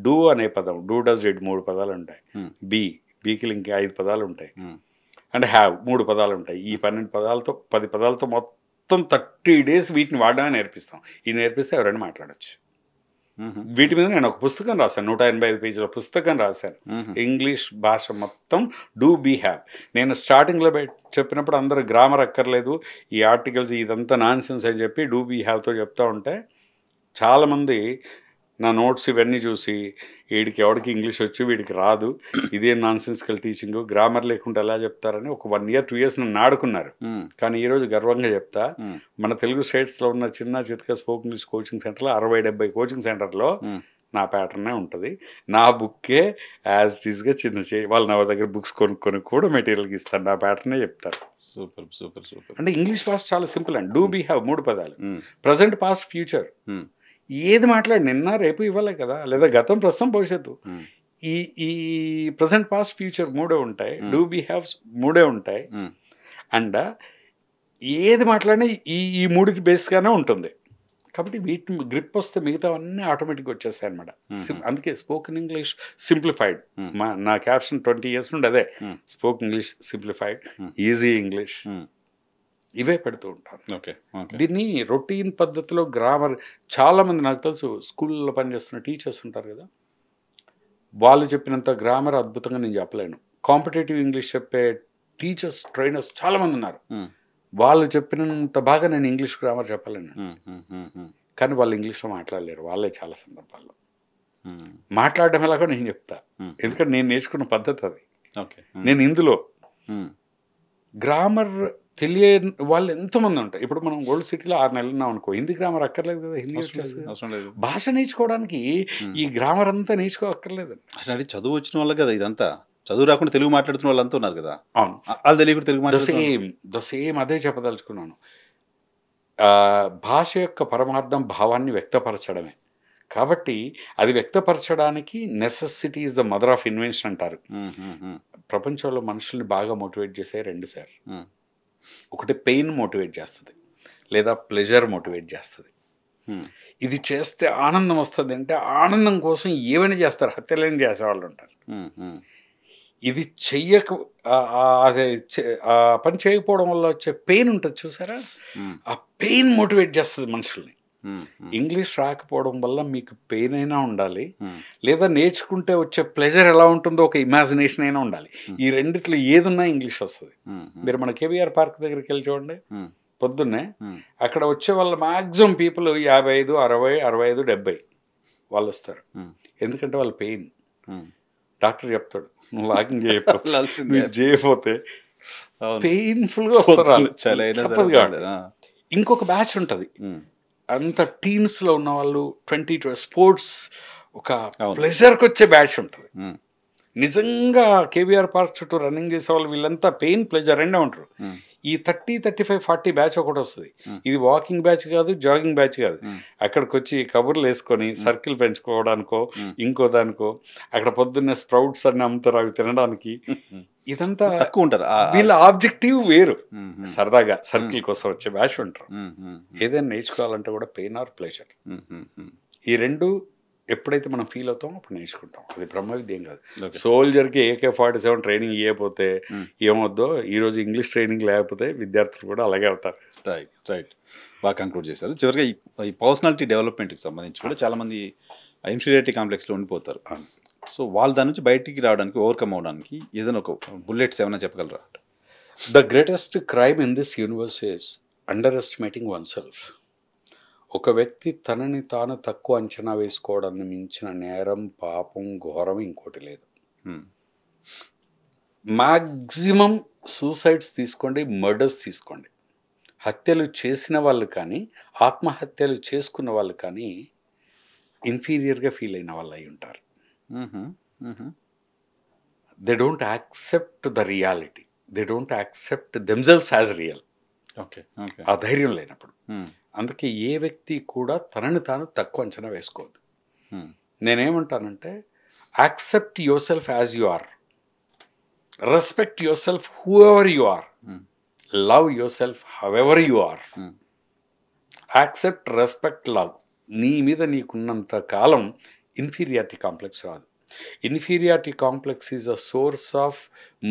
డూ అనే పదం, డూ డస్ డిడ్ 3 పదాలు ఉంటాయి. బీకి ఇంక 5 పదాలు ఉంటాయి. అండ్ హ్యావ్ 3 పదాలు ఉంటాయి. ఈ 12 పదాలతో 10 పదాలతో మొత్తం 30 days వీటిని వాడడమే నేర్పిస్తాం. ఇది నేర్పిస్తే ఎవరైనా మాట్లాడచ్చు. వీటి మీద నేను ఒక పుస్తకం రాశాను, 185 పేజీల పుస్తకం రాశాను. ఇంగ్లీష్ భాష మొత్తం డూ బీ హ్యావ్. నేను స్టార్టింగ్లో చెప్పినప్పుడు అందరూ గ్రామర్ అక్కర్లేదు, ఈ ఆర్టికల్స్ ఇదంతా నాన్ సెన్స్ అని చెప్పి డూ బీ హ్యావ్తో చెప్తా ఉంటే చాలామంది నా నోట్స్ ఇవన్నీ చూసి వీడికి ఎవరికి ఇంగ్లీష్ వచ్చి వీడికి రాదు, ఇదేం నాన్ సెన్సికల్ టీచింగ్, గ్రామర్ లేకుండా ఎలా చెప్తారని ఒక 1 year 2 years నన్ను ఆడుకున్నారు. కానీ ఈరోజు గర్వంగా చెప్తా, మన తెలుగు స్టేట్స్లో ఉన్న చిన్న చితక స్పోకెన్ ఇంగ్లీష్ కోచింగ్ సెంటర్లో 60-70 కోచింగ్ సెంటర్లో నా ప్యాటర్నే ఉంటుంది. నా బుక్కే యాజ్ ఇట్ ఈస్గా వాళ్ళు నా దగ్గర బుక్స్ కొనుక్కొని కూడా మెటీరియల్కి ఇస్తారు, నా ప్యాటర్నే చెప్తారు. Super super super. అంటే ఇంగ్లీష్ భాష చాలా సింపుల్ అండి. డూ బీ హ్యావ్ 3 పదాలు, ప్రజెంట్ పాస్ట్ ఫ్యూచర్. ఏది మాట్లాడి నిన్న రేపు ఇవ్వలే కదా, లేదా గతం ప్రస్తుతం భవిష్యత్తు. ఈ ప్రజెంట్ పాస్ట్ ఫ్యూచర్ 3 ఉంటాయి, డూ బీ హ్యావ్స్ 3 ఉంటాయి. అండ్ ఏది మాట్లాడినా ఈ 3కి బేస్గానే ఉంటుంది. కాబట్టి వీటిని గ్రిప్ వస్తే మిగతా అన్నీ ఆటోమేటిక్గా వచ్చేస్తాయి అనమాట. అందుకే స్పోకెన్ ఇంగ్లీష్ సింప్లిఫైడ్. నా క్యాప్షన్ 20 years నుండి అదే, spoken English simplified, easy English, ఇవే పెడుతూ ఉంటాను. దీన్ని రొటీన్ పద్ధతిలో గ్రామర్ చాలామంది నాకు తెలుసు స్కూల్లో పనిచేస్తున్న టీచర్స్ ఉంటారు కదా, వాళ్ళు చెప్పినంత గ్రామర్ అద్భుతంగా నేను చెప్పలేను. కాంపిటేటివ్ ఇంగ్లీష్ చెప్పే టీచర్స్ ట్రైనర్స్ చాలామంది ఉన్నారు, వాళ్ళు చెప్పినంత బాగా నేను ఇంగ్లీష్ గ్రామర్ చెప్పలేను. కానీ వాళ్ళు ఇంగ్లీష్లో మాట్లాడలేరు, వాళ్ళే చాలా సందర్భాల్లో. మాట్లాడడం ఎలాగో నేను చెప్తా, ఎందుకంటే నేను నేర్చుకున్న పద్ధతి అది. నేను ఇందులో గ్రామర్ తెలియని వాళ్ళు ఎంతోమంది ఉంటారు. ఇప్పుడు మనం ఓల్డ్ సిటీలో 6 నెలలు ఉన్నాం అనుకో, హిందీ గ్రామర్ అక్కర్లేదు కదా, హిందీ వచ్చేస్తుంది. భాష నేర్చుకోవడానికి ఈ గ్రామర్ అంతా నేర్చుకోక్కర్లేదు. అసలు చదువు వచ్చిన వాళ్ళు కదా ఇదంతా, చదువు రాకుండా తెలుగు మాట్లాడుతున్న వాళ్ళు అంతా ఉన్నారు కదా. అవును, వాళ్ళు తెలియకుండా తెలుగు ద సేమ్ అదే చెప్పదలుచుకున్నాను. భాష యొక్క పరమార్థం భావాన్ని వ్యక్తపరచడమే. కాబట్టి అది వ్యక్తపరచడానికి necessity is the mother of invention అంటారు. ప్రపంచంలో మనుషుల్ని బాగా మోటివేట్ చేసే 2 సార్. ఒకటి పెయిన్ మోటివేట్ చేస్తుంది, లేదా ప్లెజర్ మోటివేట్ చేస్తుంది. ఇది చేస్తే ఆనందం వస్తుంది అంటే ఆనందం కోసం ఏమైనా చేస్తారు, హత్యలేని చేసేవాళ్ళు ఉంటారు. ఇది చెయ్యక అదే ఆ పని చేయకపోవడం వల్ల వచ్చే పెయిన్ ఉంటుంది చూసారా, ఆ పెయిన్ మోటివేట్ చేస్తుంది మనుషుల్ని. ఇంగ్లీష్ రాకపోవడం వల్ల మీకు పెయిన్ అయినా ఉండాలి, లేదా నేర్చుకుంటే వచ్చే ప్లెజర్ ఎలా ఉంటుందో ఒక ఇమాజినేషన్ అయినా ఉండాలి. ఈ రెండిట్లో ఏదున్నా ఇంగ్లీష్ వస్తుంది. మీరు మన కేబీఆర్ పార్క్ దగ్గరికి వెళ్ళి చూడండి, పొద్దున్నే అక్కడ వచ్చే వాళ్ళ మ్యాక్సిమం పీపుల్ 55, 60, 65, 70 వాళ్ళు వస్తారు. ఎందుకంటే వాళ్ళ పెయిన్. డాక్టర్ చెప్తాడు, నువ్వు వాకింగ్ చేయకపోతే పెయిన్ఫుల్గా వస్తారు. ఇంకొక బ్యాచ్ ఉంటుంది, అంత టీన్స్లో ఉన్న వాళ్ళు 20 స్పోర్ట్స్ ఒక ప్లెజర్కి వచ్చే బ్యాచ్ ఉంటుంది. నిజంగా కేబీఆర్ పార్క్ చుట్టూ రన్నింగ్ చేసే వాళ్ళు వీళ్ళంతా పెయిన్ ప్లెజర్ రెండే ఉంటారు. ఈ 30, 35, 40 బ్యాచ్ ఒకటి వస్తుంది. ఇది వాకింగ్ బ్యాచ్ కాదు, జాగింగ్ బ్యాచ్ కాదు. అక్కడికి వచ్చి కబుర్లు వేసుకొని సర్కిల్ పెంచుకోవడానికో ఇంకో దానికో, అక్కడ పొద్దున్నే స్ప్రౌట్స్ అన్ని అమ్ముతారు, అవి తినడానికి. ఇదంతా తక్కువ ఉంటారు వీళ్ళ ఆబ్జెక్టివ్ వేరు. సరదాగా సర్కిల్ కోసం వచ్చే బ్యాచ్ ఉంటారు. ఏదైనా నేర్చుకోవాలంటే కూడా పెయిన్ ఆర్ ప్లెజర్, ఈ రెండు ఎప్పుడైతే మనం ఫీల్ అవుతామో అప్పుడు నేర్చుకుంటాం. అది బ్రహ్మ విద్య ఏం కాదు. సోల్జర్కి AK-47 ట్రైనింగ్ ఇవ్వకపోతే ఏమవుద్దో, ఈరోజు ఇంగ్లీష్ ట్రైనింగ్ లేకపోతే విద్యార్థులు కూడా అలాగే అవుతారు. రైట్ రైట్, బాగా కంక్లూడ్ చేశారు. చివరిగా ఈ పర్సనాలిటీ డెవలప్మెంట్కి సంబంధించి కూడా చాలామంది ఇన్ఫీరియారిటీ కాంప్లెక్స్లో ఉండిపోతారు. సో వాళ్ళు దాని నుంచి బయటికి రావడానికి, ఓవర్కమ్ అవడానికి ఏదైనా ఒక బుల్లెట్స్ ఏమైనా చెప్పగలరా? The greatest crime in this universe is under estimating one self. ఒక వ్యక్తి తనని తాను తక్కువ అంచనా వేసుకోవడాన్ని మించిన నేరం, పాపం, ఘోరం ఇంకోటి లేదు. మ్యాక్సిమం సూసైడ్స్ తీసుకోండి, మర్డర్స్ తీసుకోండి, హత్యలు చేసిన వాళ్ళు కానీ ఆత్మహత్యలు చేసుకున్న వాళ్ళు కానీ ఇన్ఫీరియర్గా ఫీల్ అయిన వాళ్ళు అయి ఉంటారు. They don't accept the reality, they don't accept themselves as real. Okay, ఆ ధైర్యం లేనప్పుడు. అందుకే ఏ వ్యక్తి కూడా తనని తాను తక్కువ అంచనా వేసుకోవద్దు. నేనేమంటానంటే, accept yourself as you are, respect yourself whoever you are, love yourself however you are. Accept, respect, love. నీ మీద నీకున్నంత కాలం ఇన్ఫీరియారిటీ కాంప్లెక్స్ రాదు. Inferiority complex is a source of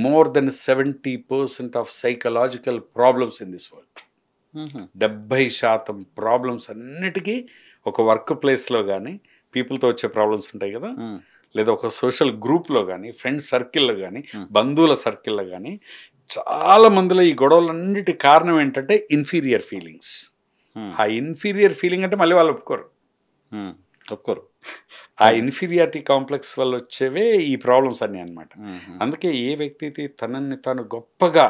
more than 70% of psychological problems in this world. 70% problems అన్నిటికీ ఒక work ప్లేస్లో కానీ పీపుల్తో వచ్చే ప్రాబ్లమ్స్ ఉంటాయి కదా, లేదా ఒక సోషల్ గ్రూప్లో కానీ, ఫ్రెండ్స్ సర్కిల్లో కానీ, బంధువుల సర్కిల్లో కానీ, చాలా మందిలో ఈ గొడవలన్నిటి కారణం ఏంటంటే ఇన్ఫీరియర్ ఫీలింగ్స్. ఆ ఇన్ఫీరియర్ ఫీలింగ్ అంటే మళ్ళీ వాళ్ళు ఒప్పుకోరు. ఆ ఇన్ఫీరియారిటీ కాంప్లెక్స్ వల్ల వచ్చేవే ఈ ప్రాబ్లమ్స్ అన్నీ అనమాట. అందుకే ఏ వ్యక్తి అయితే తనని తాను గొప్పగా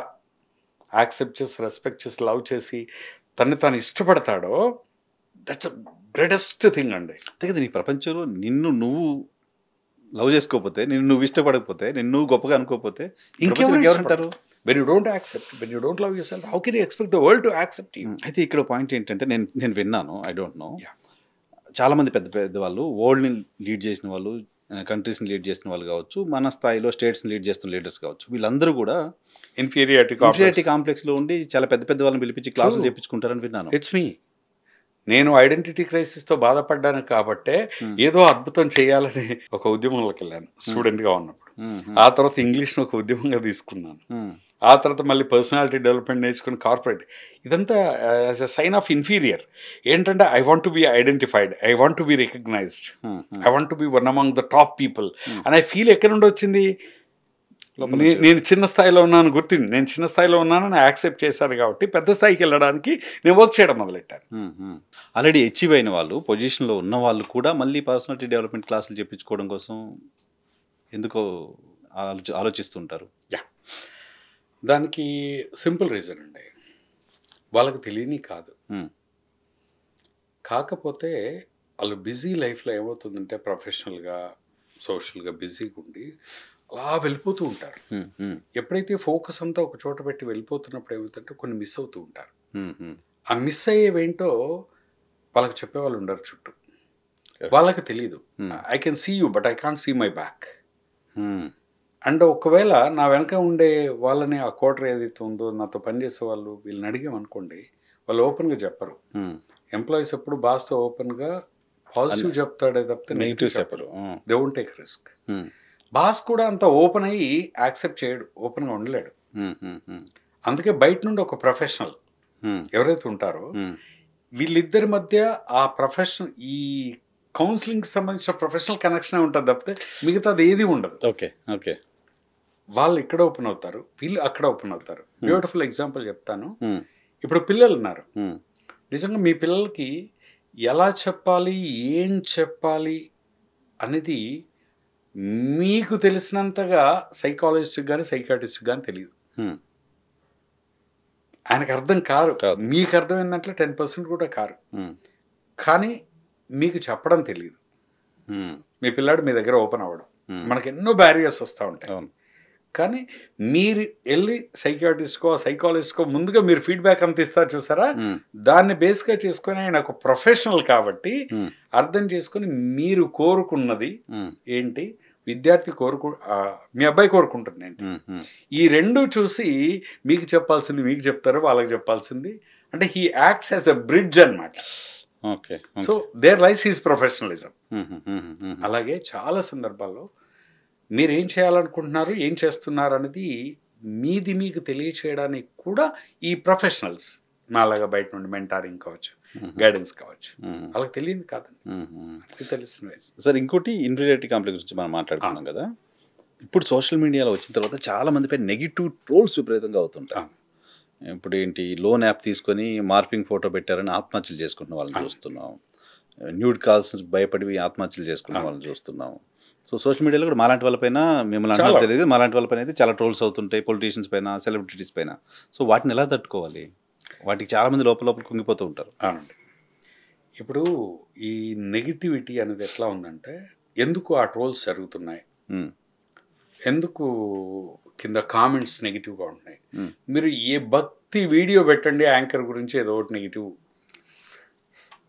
యాక్సెప్ట్ చేసి, రెస్పెక్ట్ చేసి, లవ్ చేసి తనని తాను ఇష్టపడతాడో, దట్స్ గ్రేటెస్ట్ థింగ్ అండి. అంతే కదా, నీ ప్రపంచంలో నిన్ను నువ్వు లవ్ చేసుకోకపోతే, నిన్ను నువ్వు ఇష్టపడకపోతే, నిన్ను నువ్వు గొప్పగా అనుకోకపోతే ఇంకెవరంటారు? When you don't accept, when you don't love yourself, how can you expect the world to accept you? అయితే ఇక్కడ పాయింట్ ఏంటంటే, నేను విన్నాను, ఐ డోంట్ నో, చాలామంది పెద్ద పెద్ద వాళ్ళు, వరల్డ్ని లీడ్ చేసిన వాళ్ళు, కంట్రీస్ని లీడ్ చేసిన వాళ్ళు కావచ్చు, మన స్థాయిలో స్టేట్స్ని లీడ్ చేస్తున్న లీడర్స్ కావచ్చు, వీళ్ళందరూ కూడా ఇన్ఫీరియారిటీ కాంప్లెక్స్లో ఉండి చాలా పెద్ద పెద్ద వాళ్ళని పిలిపించి క్లాసులు చెప్పించుకుంటారని విన్నాను. It's me. నేను ఐడెంటిటీ క్రైసిస్తో బాధపడ్డాను కాబట్టే ఏదో అద్భుతం చేయాలని ఒక ఉద్యమంలోకి వెళ్ళాను స్టూడెంట్గా ఉన్నప్పుడు. ఆ తర్వాత ఇంగ్లీష్ను ఒక ఉద్యమంగా తీసుకున్నాను. ఆ తర్వాత మళ్ళీ పర్సనాలిటీ డెవలప్మెంట్ నేర్చుకుని కార్పొరేట్. ఇదంతా as a sign of inferior. ఏంటంటే I want to be identified, I want to be recognised, I want to be one among the top people and I feel ఎక్కడ నుండి వచ్చింది, నేను చిన్న స్థాయిలో ఉన్నాను గుర్తింది, నేను చిన్న స్థాయిలో ఉన్నానని యాక్సెప్ట్ చేశాను కాబట్టి పెద్ద స్థాయికి వెళ్ళడానికి నేను వర్క్ చేయడం మొదలెట్టాను. ఆల్రెడీ అచీవ్ అయిన వాళ్ళు, పొజిషన్లో ఉన్న వాళ్ళు కూడా మళ్ళీ పర్సనాలిటీ డెవలప్మెంట్ క్లాసులు చెప్పించుకోవడం కోసం ఎందుకో ఆలోచిస్తుంటారు. దానికి సింపుల్ రీజన్ అండి, వాళ్ళకి తెలియని కాదు. కాకపోతే వాళ్ళు బిజీ లైఫ్లో ఏమవుతుందంటే, ప్రొఫెషనల్గా సోషల్గా బిజీగా ఉండి అలా వెళ్ళిపోతూ ఉంటారు. ఎప్పుడైతే ఫోకస్ అంతా ఒక చోట పెట్టి వెళ్ళిపోతున్నప్పుడు ఏమవుతుందంటే కొన్ని మిస్ అవుతూ ఉంటారు. ఆ మిస్ అయ్యేవేంటో వాళ్ళకి చెప్పేవాళ్ళు ఉండరు చుట్టూ, వాళ్ళకి తెలియదు. I can see you but I can't see my back. And ఒకవేళ నా వెనక ఉండే వాళ్ళని, ఆ క్వార్టర్ ఏదైతే ఉందో నాతో పనిచేసే వాళ్ళు, వీళ్ళని అడిగామనుకోండి, వాళ్ళు ఓపెన్గా చెప్పరు. ఎంప్లాయీస్ ఎప్పుడు బాస్తో ఓపెన్గా పాజిటివ్ చెప్తాడే తప్పితే నెగిటివ్ చెప్పరు. They won't take risk. Boss కూడా అంత ఓపెన్ అయ్యి యాక్సెప్ట్ చేయడు, ఓపెన్గా ఉండలేడు. అందుకే బయట నుండి ఒక ప్రొఫెషనల్ ఎవరైతే ఉంటారో వీళ్ళిద్దరి మధ్య ఆ ప్రొఫెషనల్, ఈ కౌన్సిలింగ్కి సంబంధించిన ప్రొఫెషనల్ కనెక్షన్ ఉంటుంది తప్పితే మిగతాది ఏది ఉండదు. ఓకే, వాళ్ళు ఇక్కడ ఓపెన్ అవుతారు, వీళ్ళు అక్కడ ఓపెన్ అవుతారు. బ్యూటిఫుల్ ఎగ్జాంపుల్ చెప్తాను. ఇప్పుడు పిల్లలు ఉన్నారు, నిజంగా మీ పిల్లలకి ఎలా చెప్పాలి, ఏం చెప్పాలి అనేది మీకు తెలిసినంతగా సైకాలజిస్ట్కి కానీ సైకాట్రిస్ట్కి కానీ తెలియదు. ఆయనకు అర్థం కారు, మీకు అర్థమైందంటే 10% కూడా కారు. కానీ మీకు చెప్పడం తెలియదు. మీ పిల్లాడు మీ దగ్గర ఓపెన్ అవ్వడం, మనకు ఎన్నో బ్యారియర్స్ వస్తూ ఉంటాయి. కానీ మీరు వెళ్ళి సైకాట్రిస్ట్కో సైకాలజిస్ట్కో ముందుగా మీరు ఫీడ్బ్యాక్ అంత ఇస్తారు చూసారా, దాన్ని బేస్గా చేసుకొని ఆయన ఒక ప్రొఫెషనల్ కాబట్టి అర్థం చేసుకొని మీరు కోరుకున్నది ఏంటి, విద్యార్థి మీ అబ్బాయి కోరుకుంటున్నాను. ఈ రెండు చూసి మీకు చెప్పాల్సింది మీకు చెప్తారు, వాళ్ళకి చెప్పాల్సింది అంటే he acts as a bridge అనమాట. Okay. So there lies his professionalism. అలాగే చాలా సందర్భాల్లో మీరు ఏం చేయాలనుకుంటున్నారు, ఏం చేస్తున్నారు అనేది మీది మీకు తెలియచేయడానికి కూడా ఈ ప్రొఫెషనల్స్ నాలాగా బయట నుండి మెంటారింగ్ కావచ్చు, గైడెన్స్ కావచ్చు, వాళ్ళకి తెలియదు కాదండి, తెలుస్తుంది. సార్ ఇంకోటి ఇన్ఫీరియారిటీ కాంప్లెక్స్ గురించి మనం మాట్లాడుకున్నాం కదా. ఇప్పుడు సోషల్ మీడియాలో వచ్చిన తర్వాత చాలా మందిపై నెగిటివ్ ట్రోల్స్ విపరీతంగా అవుతుంటాయి. ఇప్పుడు ఏంటి, లోన్ యాప్ తీసుకొని మార్ఫింగ్ ఫోటో పెట్టారని ఆత్మహత్యలు చేసుకుంటున్న వాళ్ళని చూస్తున్నాం. న్యూడ్ కాల్స్ భయపడి ఆత్మహత్యలు చేసుకున్న వాళ్ళని చూస్తున్నాం. సో సోషల్ మీడియాలో కూడా మాలాంటి వాళ్ళపైన, మిమ్మల్ని అంటే తెలియదు, మాలాంటి వాళ్ళపైన అయితే చాలా ట్రోల్స్ అవుతుంటాయి, పొలిటీషియన్స్ పైన, సెలబ్రిటీస్ పైన. సో వాటిని ఎలా తట్టుకోవాలి? వాటికి చాలామంది లోపల కుంగిపోతూ ఉంటారు. అవునండి. ఇప్పుడు ఈ నెగిటివిటీ అనేది ఎట్లా ఉందంటే, ఎందుకు ఆ ట్రోల్స్ జరుగుతున్నాయి, ఎందుకు కింద కామెంట్స్ నెగిటివ్గా ఉంటున్నాయి. మీరు ఏ భక్తి వీడియో పెట్టండి యాంకర్ గురించి ఏదో ఒకటి నెగిటివ్,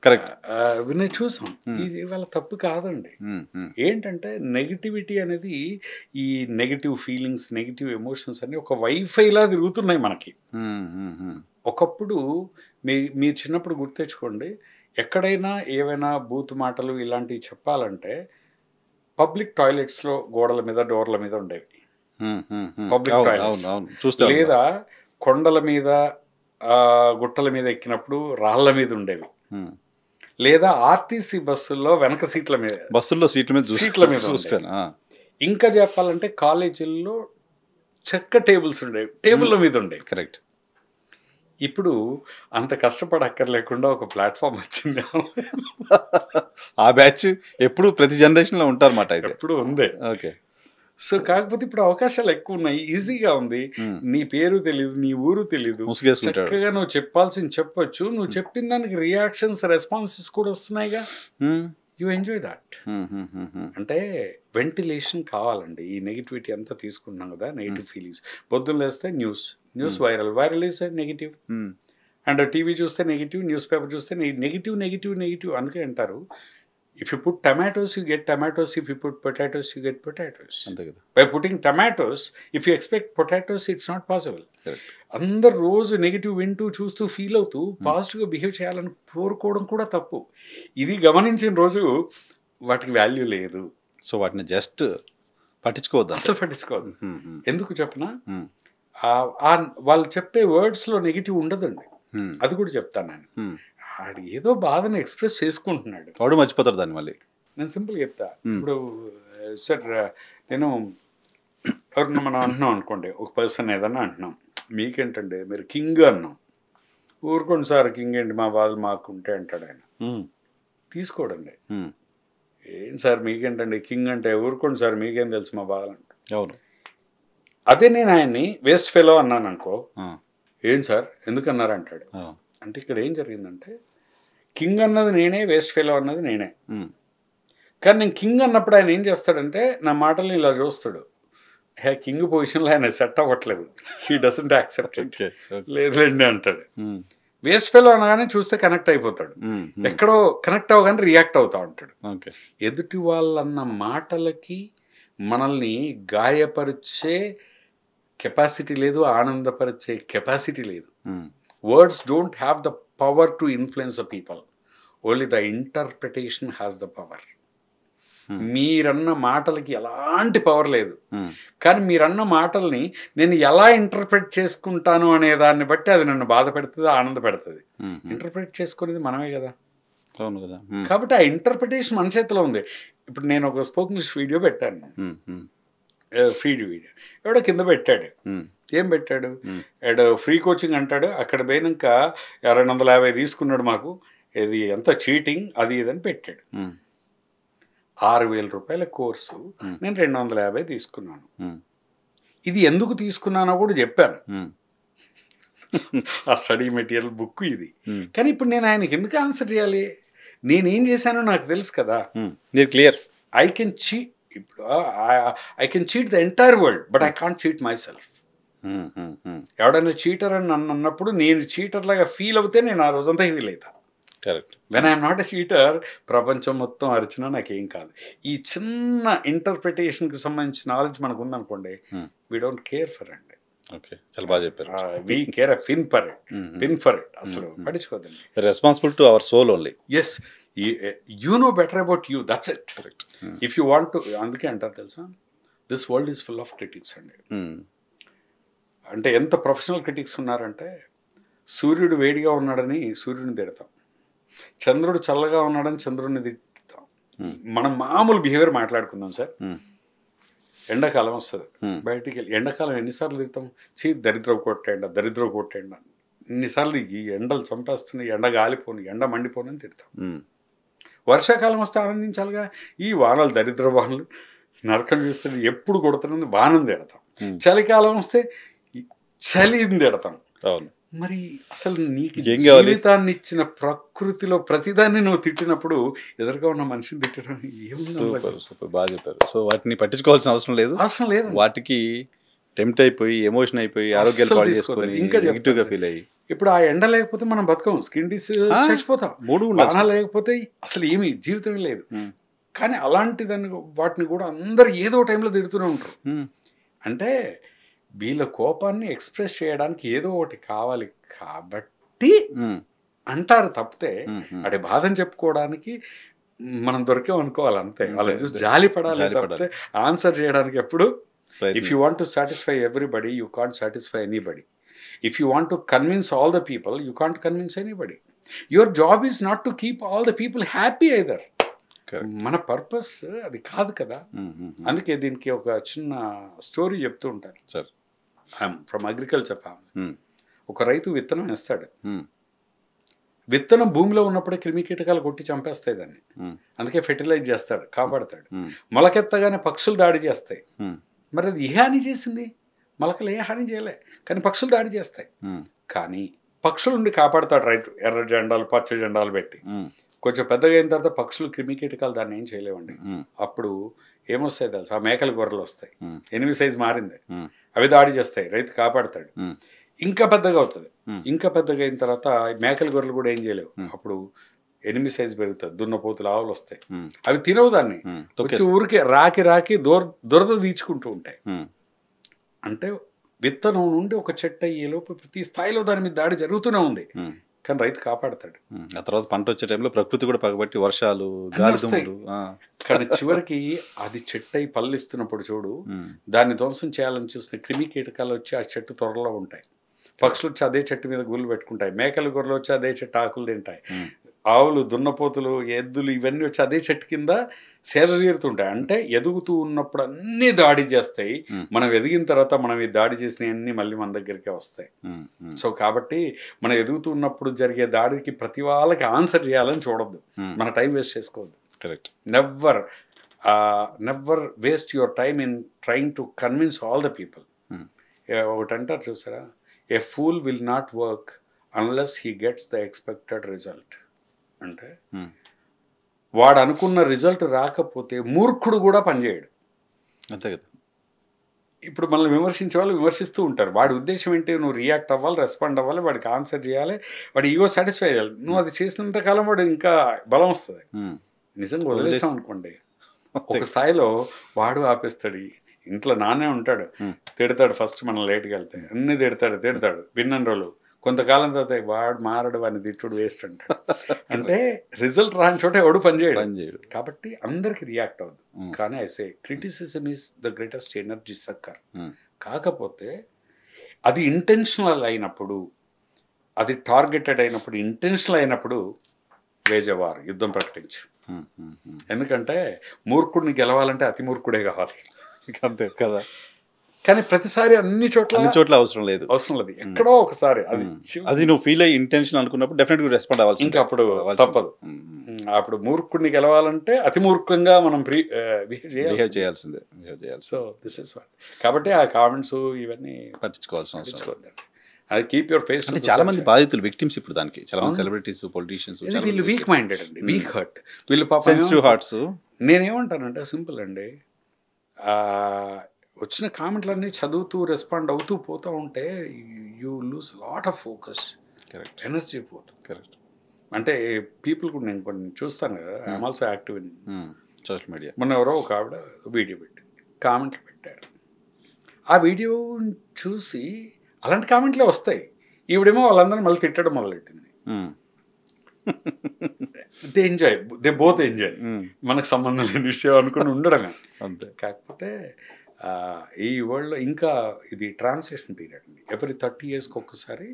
కరెక్ట్, నేను చూసాం. ఇది వాళ్ళ తప్పు కాదండి. ఏంటంటే నెగిటివిటీ అనేది, ఈ నెగిటివ్ ఫీలింగ్స్, నెగిటివ్ ఎమోషన్స్ అన్నీ ఒక వైఫైలా తిరుగుతున్నాయి మనకి. ఒకప్పుడు మీరు చిన్నప్పుడు గుర్తెచ్చుకోండి, ఎక్కడైనా ఏవైనా బూత్ మాటలు ఇలాంటివి చెప్పాలంటే పబ్లిక్ టాయిలెట్స్లో గోడల మీద, డోర్ల మీద ఉండేవి పబ్లిక్ టాయిలెట్స్. లేదా కొండల మీద, గుట్టల మీద ఎక్కినప్పుడు రాళ్ల మీద ఉండేవి. లేదా ఆర్టీసీ బస్సుల్లో వెనక సీట్ల మీద, బస్సుల్లో సీట్ల మీద చూస్తాను. ఇంకా చెప్పాలంటే కాలేజీల్లో చెక్క టేబుల్స్ ఉండేవి, టేబుల్ల మీద ఉండేవి. కరెక్ట్. ఇప్పుడు అంత కష్టపడక్కర్లేకుండా ఒక ప్లాట్ఫామ్ వచ్చింది. ఆ బ్యాచ్ ఎప్పుడు ప్రతి జనరేషన్లో ఉంటారన్నమాట. ఎప్పుడు ఉంది. ఓకే. సో కాకపోతే ఇప్పుడు అవకాశాలు ఎక్కువ ఉన్నాయి, ఈజీగా ఉంది. నీ పేరు తెలీదు, నీ ఊరు తెలీదు, చక్కగా నువ్వు చెప్పాల్సింది చెప్పొచ్చు. నువ్వు చెప్పిన దానికి రియాక్షన్స్, రెస్పాన్సెస్ కూడా వస్తున్నాయిగా. You enjoy that. అంటే వెంటిలేషన్ కావాలండి. ఈ నెగిటివిటీ అంతా తీసుకుంటున్నాం కదా, నెగిటివ్ ఫీలింగ్స్. పొద్దున్న లేస్తే news viral is negative. And TV చూస్తే నెగిటివ్, న్యూస్ పేపర్ చూస్తే నెగిటివ్. అందుకే అంటారు, if you put tomatoes you get tomatoes, if you put potatoes you get potatoes. అంతే కదా. By putting tomatoes, if you expect potatoes, it's not possible. అందరు రోజు negative వింటూ చూస్తూ ఫీల్ అవుతూ పాజిటివ్గా బిహేవ్ చేయాలని కోరుకోవడం కూడా తప్పు. ఇది గమనించిన రోజు వాటికి వాల్యూ లేదు. సో వాటిని జస్ట్ పట్టించుకోవద్దు, అసలు పట్టించుకోవద్దు. ఎందుకు చెప్పనా, వాళ్ళు చెప్పే వర్డ్స్లో నెగిటివ్ ఉండదండి. అది కూడా చెప్తాను నేను. ఆడు ఏదో బాధను ఎక్స్ప్రెస్ చేసుకుంటున్నాడు, వాడు మర్చిపోతాడు దాన్ని. మళ్ళీ నేను సింపుల్గా చెప్తా. ఇప్పుడు సార్, నేను ఎవరన్నా మనం అంటున్నాం అనుకోండి, ఒక పర్సన్ ఏదన్నా అంటున్నాం, మీకేంటండి మీరు కింగ్ అన్నాం, ఊరుకోండి సార్ కింగ్ ఏంటి, మా బాధలు మాకుంటే అంటాడు ఆయన. తీసుకోడండి. ఏం సార్ మీకేంటండి కింగ్ అంటే, ఊరుకోండి సార్ మీకేం తెలుసు మా బాధలు అంటే. అవును. అదే నేను ఆయన్ని వేస్ట్ ఫెలో అన్నాను అనుకో, ఏం సార్ ఎందుకన్నారు అంటాడు. అంటే ఇక్కడ ఏం జరిగిందంటే, కింగ్ అన్నది నేనే, వేస్ట్ ఫెలో అన్నది నేనే. కానీ నేను కింగ్ అన్నప్పుడు ఆయన ఏం చేస్తాడంటే నా మాటల్ని ఇలా చూస్తాడు, కింగ్ పొజిషన్లో ఆయన సెట్ అవ్వట్లేదు, హీ డజంట్ యాక్సెప్ట్ ఇట్, లేదులేండి అంటాడు. వేస్ట్ ఫెలో అనగానే చూస్తే కనెక్ట్ అయిపోతాడు, ఎక్కడో కనెక్ట్ అవ్వగానే రియాక్ట్ అవుతా ఉంటాడు. ఎదుటి వాళ్ళన్న మాటలకి మనల్ని గాయపరిచే కెపాసిటీ లేదు, ఆనందపరిచే కెపాసిటీ లేదు. Words don't have the power to influence the people, only the interpretation has the power. మీరన్న మాటలకి ఎలాంటి పవర్ లేదు, కానీ మీరన్న మాటల్ని నేను ఎలా ఇంటర్ప్రిట్ చేసుకుంటాను అనే దాన్ని బట్టి అది నన్ను బాధ పెడుతుంది, ఆనంద పెడుతుంది. ఇంటర్ప్రిట్ చేసుకునేది మనమే కదా. అవును కదా. కాబట్టి ఆ ఇంటర్ప్రిటేషన్ మన చేతిలో ఉంది. ఇప్పుడు నేను ఒక స్పోకెన్ ఇంగ్లీష్ వీడియో పెట్టాను, ఫ్రీ వీడియో, ఎవడో కింద పెట్టాడు. ఏం పెట్టాడు, ఎడో ఫ్రీ కోచింగ్ అంటాడు, అక్కడ పోయినాక 250 తీసుకున్నాడు మాకు, ఇది ఎంత చీటింగ్ అది ఇదని పెట్టాడు. 6,000 రూపాయల కోర్సు నేను 250 తీసుకున్నాను. ఇది ఎందుకు తీసుకున్నానో కూడా చెప్పాను, ఆ స్టడీ మెటీరియల్ బుక్ ఇది. కానీ ఇప్పుడు నేను ఆయనకి ఎందుకు ఆన్సర్ చేయాలి, నేనేం చేశానో నాకు తెలుసు కదా. Clear, I can cheat. ఇప్పుడు I can cheat the entire world, but I can't cheat myself. ఎవడైనా చీటర్ అని నన్ను అన్నప్పుడు నేను చీటర్ లాగా ఫీల్ అవుతే నేను ఆ రోజంతా ఫీల్ అవుతా. Correct. When I'm not a cheater, ప్రపంచం మొత్తం అరిచినా నాకేం కాదు. ఈ చిన్న ఇంటర్ప్రిటేషన్కి సంబంధించిన నాలెడ్జ్ మనకు ఉందనుకోండి, వీ డోంట్ కేర్ ఫర్ అండి. ఓకే, చాలా బాగా చెప్పారు. We care a pin for it, అసలు పట్టించుకోదండి. Responsible to our soul only. Yes, you know better about you, that's it. Correct. If you want to, అందుకే అంటారు తెలుసా, this world is full of critics అండి. అంటే ఎంత ప్రొఫెషనల్ క్రిటిక్స్ ఉన్నారంటే, సూర్యుడు వేడిగా ఉన్నాడని సూర్యుడిని తిడతాం, చంద్రుడు చల్లగా ఉన్నాడని చంద్రుడిని తిడతాం. మనం మామూలు బిహేవియర్ మాట్లాడుకుందాం సార్. ఎండాకాలం వస్తుంది, బయటికి వెళ్ళి ఎండాకాలం ఎన్నిసార్లు తిడతాం, దరిద్రం కొట్టేయండి. ఇన్నిసార్లు ఈ ఎండలు చంపేస్తున్నాయి, ఎండ గాలిపోను, ఎండ మండిపోను అని తిడతాం. వర్షాకాలం వస్తే ఆనందించాలిగా, ఈ వానలు దరిద్ర వానలు నరకం చూస్తుంది, ఎప్పుడు కొడుతున్నది వానం తిడతాం. చలికాలం వస్తే చలిని తిడతాం. మరి అసలు నీకు జీవితాన్ని ఇచ్చిన ప్రకృతిలో ప్రతిదాన్ని నువ్వు తిట్టినప్పుడు ఎదురుగా ఉన్న మనిషిని తిట్టడం సూపర్ బాగా చెప్పారు. సో వాటిని పట్టించుకోవాల్సిన అవసరం లేదు. వాటికి టెంప్ట్ అయిపోయి, ఎమోషన్ అయిపోయి, ఆరోగ్యాలు పాడు చేసుకొని ఇంకా నెగిటివ్గా ఫీల్ అయ్యి, ఇప్పుడు ఆ ఎండ లేకపోతే మనం బతకం, స్కిన్ డిసీజ్ చచ్చిపోతాం. వాన లేకపోతే అసలు ఏమి జీవితం లేదు. కానీ అలాంటి దాన్ని వాటిని కూడా అందరు ఏదో టైంలో తిడుతూనే ఉంటారు. అంటే వీళ్ళ కోపాన్ని ఎక్స్ప్రెస్ చేయడానికి ఏదో ఒకటి కావాలి కాబట్టి అంటారు తప్పితే, అంటే బాధని చెప్పుకోవడానికి మనం దొరికాం అనుకోవాలి అంతే. వాళ్ళని చూసి జాలి పడాలి తప్పితే ఆన్సర్ చేయడానికి ఎప్పుడు. If you want to satisfy everybody, you can't satisfy anybody. If you want to convince all the people, you can't convince anybody. Your job is not to keep all the people happy either. మన purpose అది కాదు కదా. అందుకే దీనికి ఒక చిన్న story చెప్తూ ఉంటారు sir. I'm from agriculture family. ఒక రైతు విత్తనం వేస్తాడు, విత్తనం భూమిలో ఉన్నప్పుడే క్రిమికీటకాలు కొట్టి చంపేస్తాయి దాన్ని, అందుకే ఫెర్టిలైజ్ చేస్తాడు, కాపాడతాడు. మొలకెత్తగానే పక్షులు దాడి చేస్తాయి. మరి అది ఏ హాని చేసింది? మొలకలు ఏ హాని చేయలే, కానీ పక్షులు దాడి చేస్తాయి. కానీ పక్షుల నుండి కాపాడతాడు రైతు, ఎర్ర జెండాలు పచ్చ జెండాలు పెట్టి. కొంచెం పెద్దగా అయిన తర్వాత పక్షులు క్రిమికీటకాలు దాన్ని ఏం చేయలేవండి. అప్పుడు ఏమొస్తాయి తెలుసా, మేకల గొర్రెలు వస్తాయి. 8 సైజు మారింది, అవి దాడి చేస్తాయి, రైతు కాపాడతాడు. ఇంకా పెద్దగా అవుతుంది, ఇంకా పెద్దగా అయిన తర్వాత మేకల గొర్రెలు కూడా ఏం చేయలేవు. అప్పుడు 8 సైజు పెరుగుతుంది, దున్నపోతులు ఆవులు వస్తాయి, అవి తినవు దాన్ని, ఊరికే రాకి దురద తీర్చుకుంటూ ఉంటాయి. అంటే విత్తనం నుండి ఒక చెట్టు అయ్యేలోపు ప్రతి స్థాయిలో దాని మీద దాడి జరుగుతూనే ఉంది, కానీ రైతు కాపాడతాడు. ఆ తర్వాత పంట వచ్చే టైంలో ప్రకృతి కూడా పగబట్టి వర్షాలు, గాలిదుమ్ములు, కానీ చివరికి అది చెట్టు అయి పళ్ళిస్తున్నప్పుడు చూడు, దాన్ని ధ్వంసం చేయాలని చూసిన క్రిమి కీటకాలు వచ్చి ఆ చెట్టు త్వరలో ఉంటాయి. పక్షులు వచ్చి అదే చెట్టు మీద గూళ్ళు పెట్టుకుంటాయి, మేకల గొర్రెలు వచ్చి అదే చెట్టు ఆకులు తింటాయి, ఆవులు, దున్నపోతులు, ఎద్దులు ఇవన్నీ వచ్చి అదే చెట్టు కింద సేద తీరుతుంటాయి. అంటే ఎదుగుతూ ఉన్నప్పుడు అన్నీ దాడి చేస్తాయి, మనం ఎదిగిన తర్వాత మనం ఈ దాడి చేసినవన్నీ మళ్ళీ మన దగ్గరికే వస్తాయి. సో కాబట్టి మనం ఎదుగుతూ ఉన్నప్పుడు జరిగే దాడికి ప్రతి వాళ్ళకి ఆన్సర్ చేయాలని చూడొద్దు, మన టైం వేస్ట్ చేసుకోవద్దు. Correct. Never waste your time in trying to convince all the people. ఒకటి అంటారు చూసారా, ఏ pool will not work unless he gets the expected result. అంటే వాడు అనుకున్న రిజల్ట్ రాకపోతే మూర్ఖుడు కూడా పనిచేయడు, అంతే కదా. ఇప్పుడు మనల్ని విమర్శించే వాళ్ళు విమర్శిస్తూ ఉంటారు, వాడి ఉద్దేశం ఏంటి, నువ్వు రియాక్ట్ అవ్వాలి, రెస్పాండ్ అవ్వాలి, వాడికి ఆన్సర్ చేయాలి, వాడి ఈగో సాటిస్ఫై అయ్యాలి. నువ్వు అది చేసినంత కాలం వాడు ఇంకా బలం వస్తుంది. నిజంగా వదిలేసాం అనుకోండి, ఒక స్థాయిలో వాడు ఆపేస్తాడు. ఇంట్లో నాన్నే ఉంటాడు, తిడతాడు, ఫస్ట్ మనం లేట్కి వెళ్తే అన్నీ తిడతాడు విన్నన్ని రోజులు, కొంతకాలం తర్వాత వాడు మారడు, వాడిని తిట్టుడు వేస్ట్ అంటాడు. అంటే రిజల్ట్ రాని చోట ఎవడు పనిచేయడు. కాబట్టి అందరికి రియాక్ట్ అవ్వదు. కానీ I say criticism is the greatest energy sucker. కాకపోతే అది ఇంటెన్షనల్ అయినప్పుడు, అది టార్గెటెడ్ అయినప్పుడు, ఇంటెన్షనల్ అయినప్పుడు వేజవార్ యుద్ధం ప్రకటించు. ఎందుకంటే మూర్ఖుడిని గెలవాలంటే అతి మూర్ఖుడే కావాలి, అంతే కదా. కానీ ప్రతిసారి అన్ని చోట్ల అవసరం లేదు. ఎక్కడో ఒకసారి అది నువ్వు ఫీల్ అయ్యి ఇంటెన్షన్ అనుకున్నప్పుడు డెఫినెట్గా రెస్పాండ్ అవ్వాలి, ఇంకా అప్పుడు తప్పదు. అప్పుడు మూర్ఖుడిని గెలవాలంటే అతి మూర్ఖంగా మనం బిహేవ్ చేయాల్సిందే. So this is what. కాబట్టి ఆ కామెంట్స్ ఇవన్నీ పట్టించుకోవాల్సిన అవసరం. అది కీప్ యువర్ ఫేస్. అంటే చాలా మంది బాధితులు, విక్టిమ్స్ ఇప్పుడు దానికి చాలా మంది సెలబ్రిటీస్, పొలిటీషియన్స్, వీళ్ళు వీక్ మైండెడ్ అండి, వీక్ హర్ట్, వీళ్ళు సెన్సిటివ్ హార్ట్స్. నేనేమంటానంటే సింపుల్ అండి, వచ్చిన కామెంట్లన్నీ చదువుతూ రెస్పాండ్ అవుతూ పోతూ ఉంటే you lose lot of focus, correct, energy పోతుంది. కరెక్ట్. అంటే పీపుల్ కూడా నేను కొన్ని చూస్తాను కదా, I'm also active in social media. మొన్న ఎవరో ఒక ఆవిడ వీడియో పెట్టింది, కామెంట్లు పెట్టారు. ఆ వీడియో చూసి అలాంటి కామెంట్లే వస్తాయి. ఈవిడేమో వాళ్ళందరినీ మళ్ళీ తిట్టడం మొదలెట్టింది. They enjoy, they both enjoy, మనకు సంబంధం లేని విషయం అనుకుని ఉండడమే అంతే. కాకపోతే ఈ వరల్డ్లో ఇంకా ఇది ట్రాన్సిషన్ పీరియడ్ అండి. ఎవ్రీ 30 yearsకి ఒక్కసారి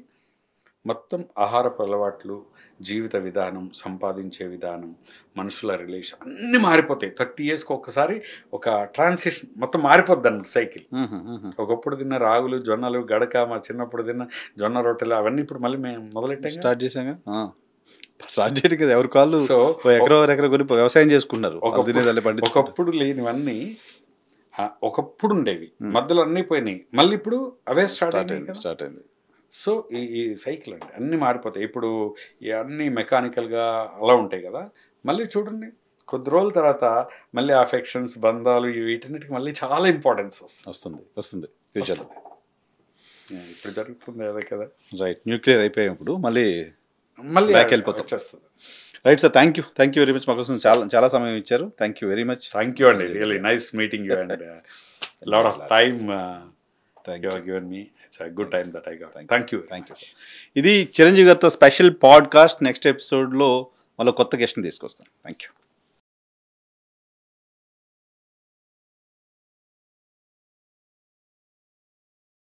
మొత్తం ఆహారపు అలవాట్లు, జీవిత విధానం, సంపాదించే విధానం, మనుషుల రిలేషన్ అన్నీ మారిపోతాయి. 30 yearsకి ఒక్కసారి ఒక ట్రాన్సిషన్ మొత్తం మారిపోద్ది అన్నమాట సైకిల్. ఒకప్పుడు తిన్న రాగులు, జొన్నలు, గడక, మా చిన్నప్పుడు తిన్న జొన్న రొట్టెలు అవన్నీ ఇప్పుడు మళ్ళీ మేము మొదలెట్టాం, స్టార్ట్ చేసాగా. స్టార్ట్ చేయడం కదా, ఎవరి కాళ్ళు సో ఎకరా కొని వ్యవసాయం చేసుకుంటారు. ఒకప్పుడు లేనివన్నీ ఒకప్పుడు ఉండేవి, మధ్యలో అన్నీ పోయినాయి, మళ్ళీ ఇప్పుడు అవే స్టార్ట్ అయింది. సో ఈ సైకిల్ అండి, అన్నీ మారిపోతాయి. ఇప్పుడు ఇవన్నీ మెకానికల్గా అలా ఉంటాయి కదా, మళ్ళీ చూడండి కొద్ది రోజుల తర్వాత మళ్ళీ అఫెక్షన్స్, బంధాలు, వీటన్నిటికి మళ్ళీ చాలా ఇంపార్టెన్స్ వస్తుంది ఫ్యూచర్లో. ఇప్పుడు జరుగుతుంది అదే కదా. రైట్, న్యూక్లియర్ అయిపోయాయి, ఇప్పుడు మళ్ళీ బ్యాక్ వెళ్ళిపోతాం. వచ్చేస్తుంది. Right sir, thank you very much. మా కోసం చాలా సమయం ఇచ్చారు. Thank you very much. Thank you అండి, really nice meeting you and lot of time you have given me. It's a good time that I got. Thank you. ఇది చిరంజీవి గారితో special podcast. Next ఎపిసోడ్లో మళ్ళీ కొత్త గెస్ట్ని తీసుకొస్తాను. Thank you.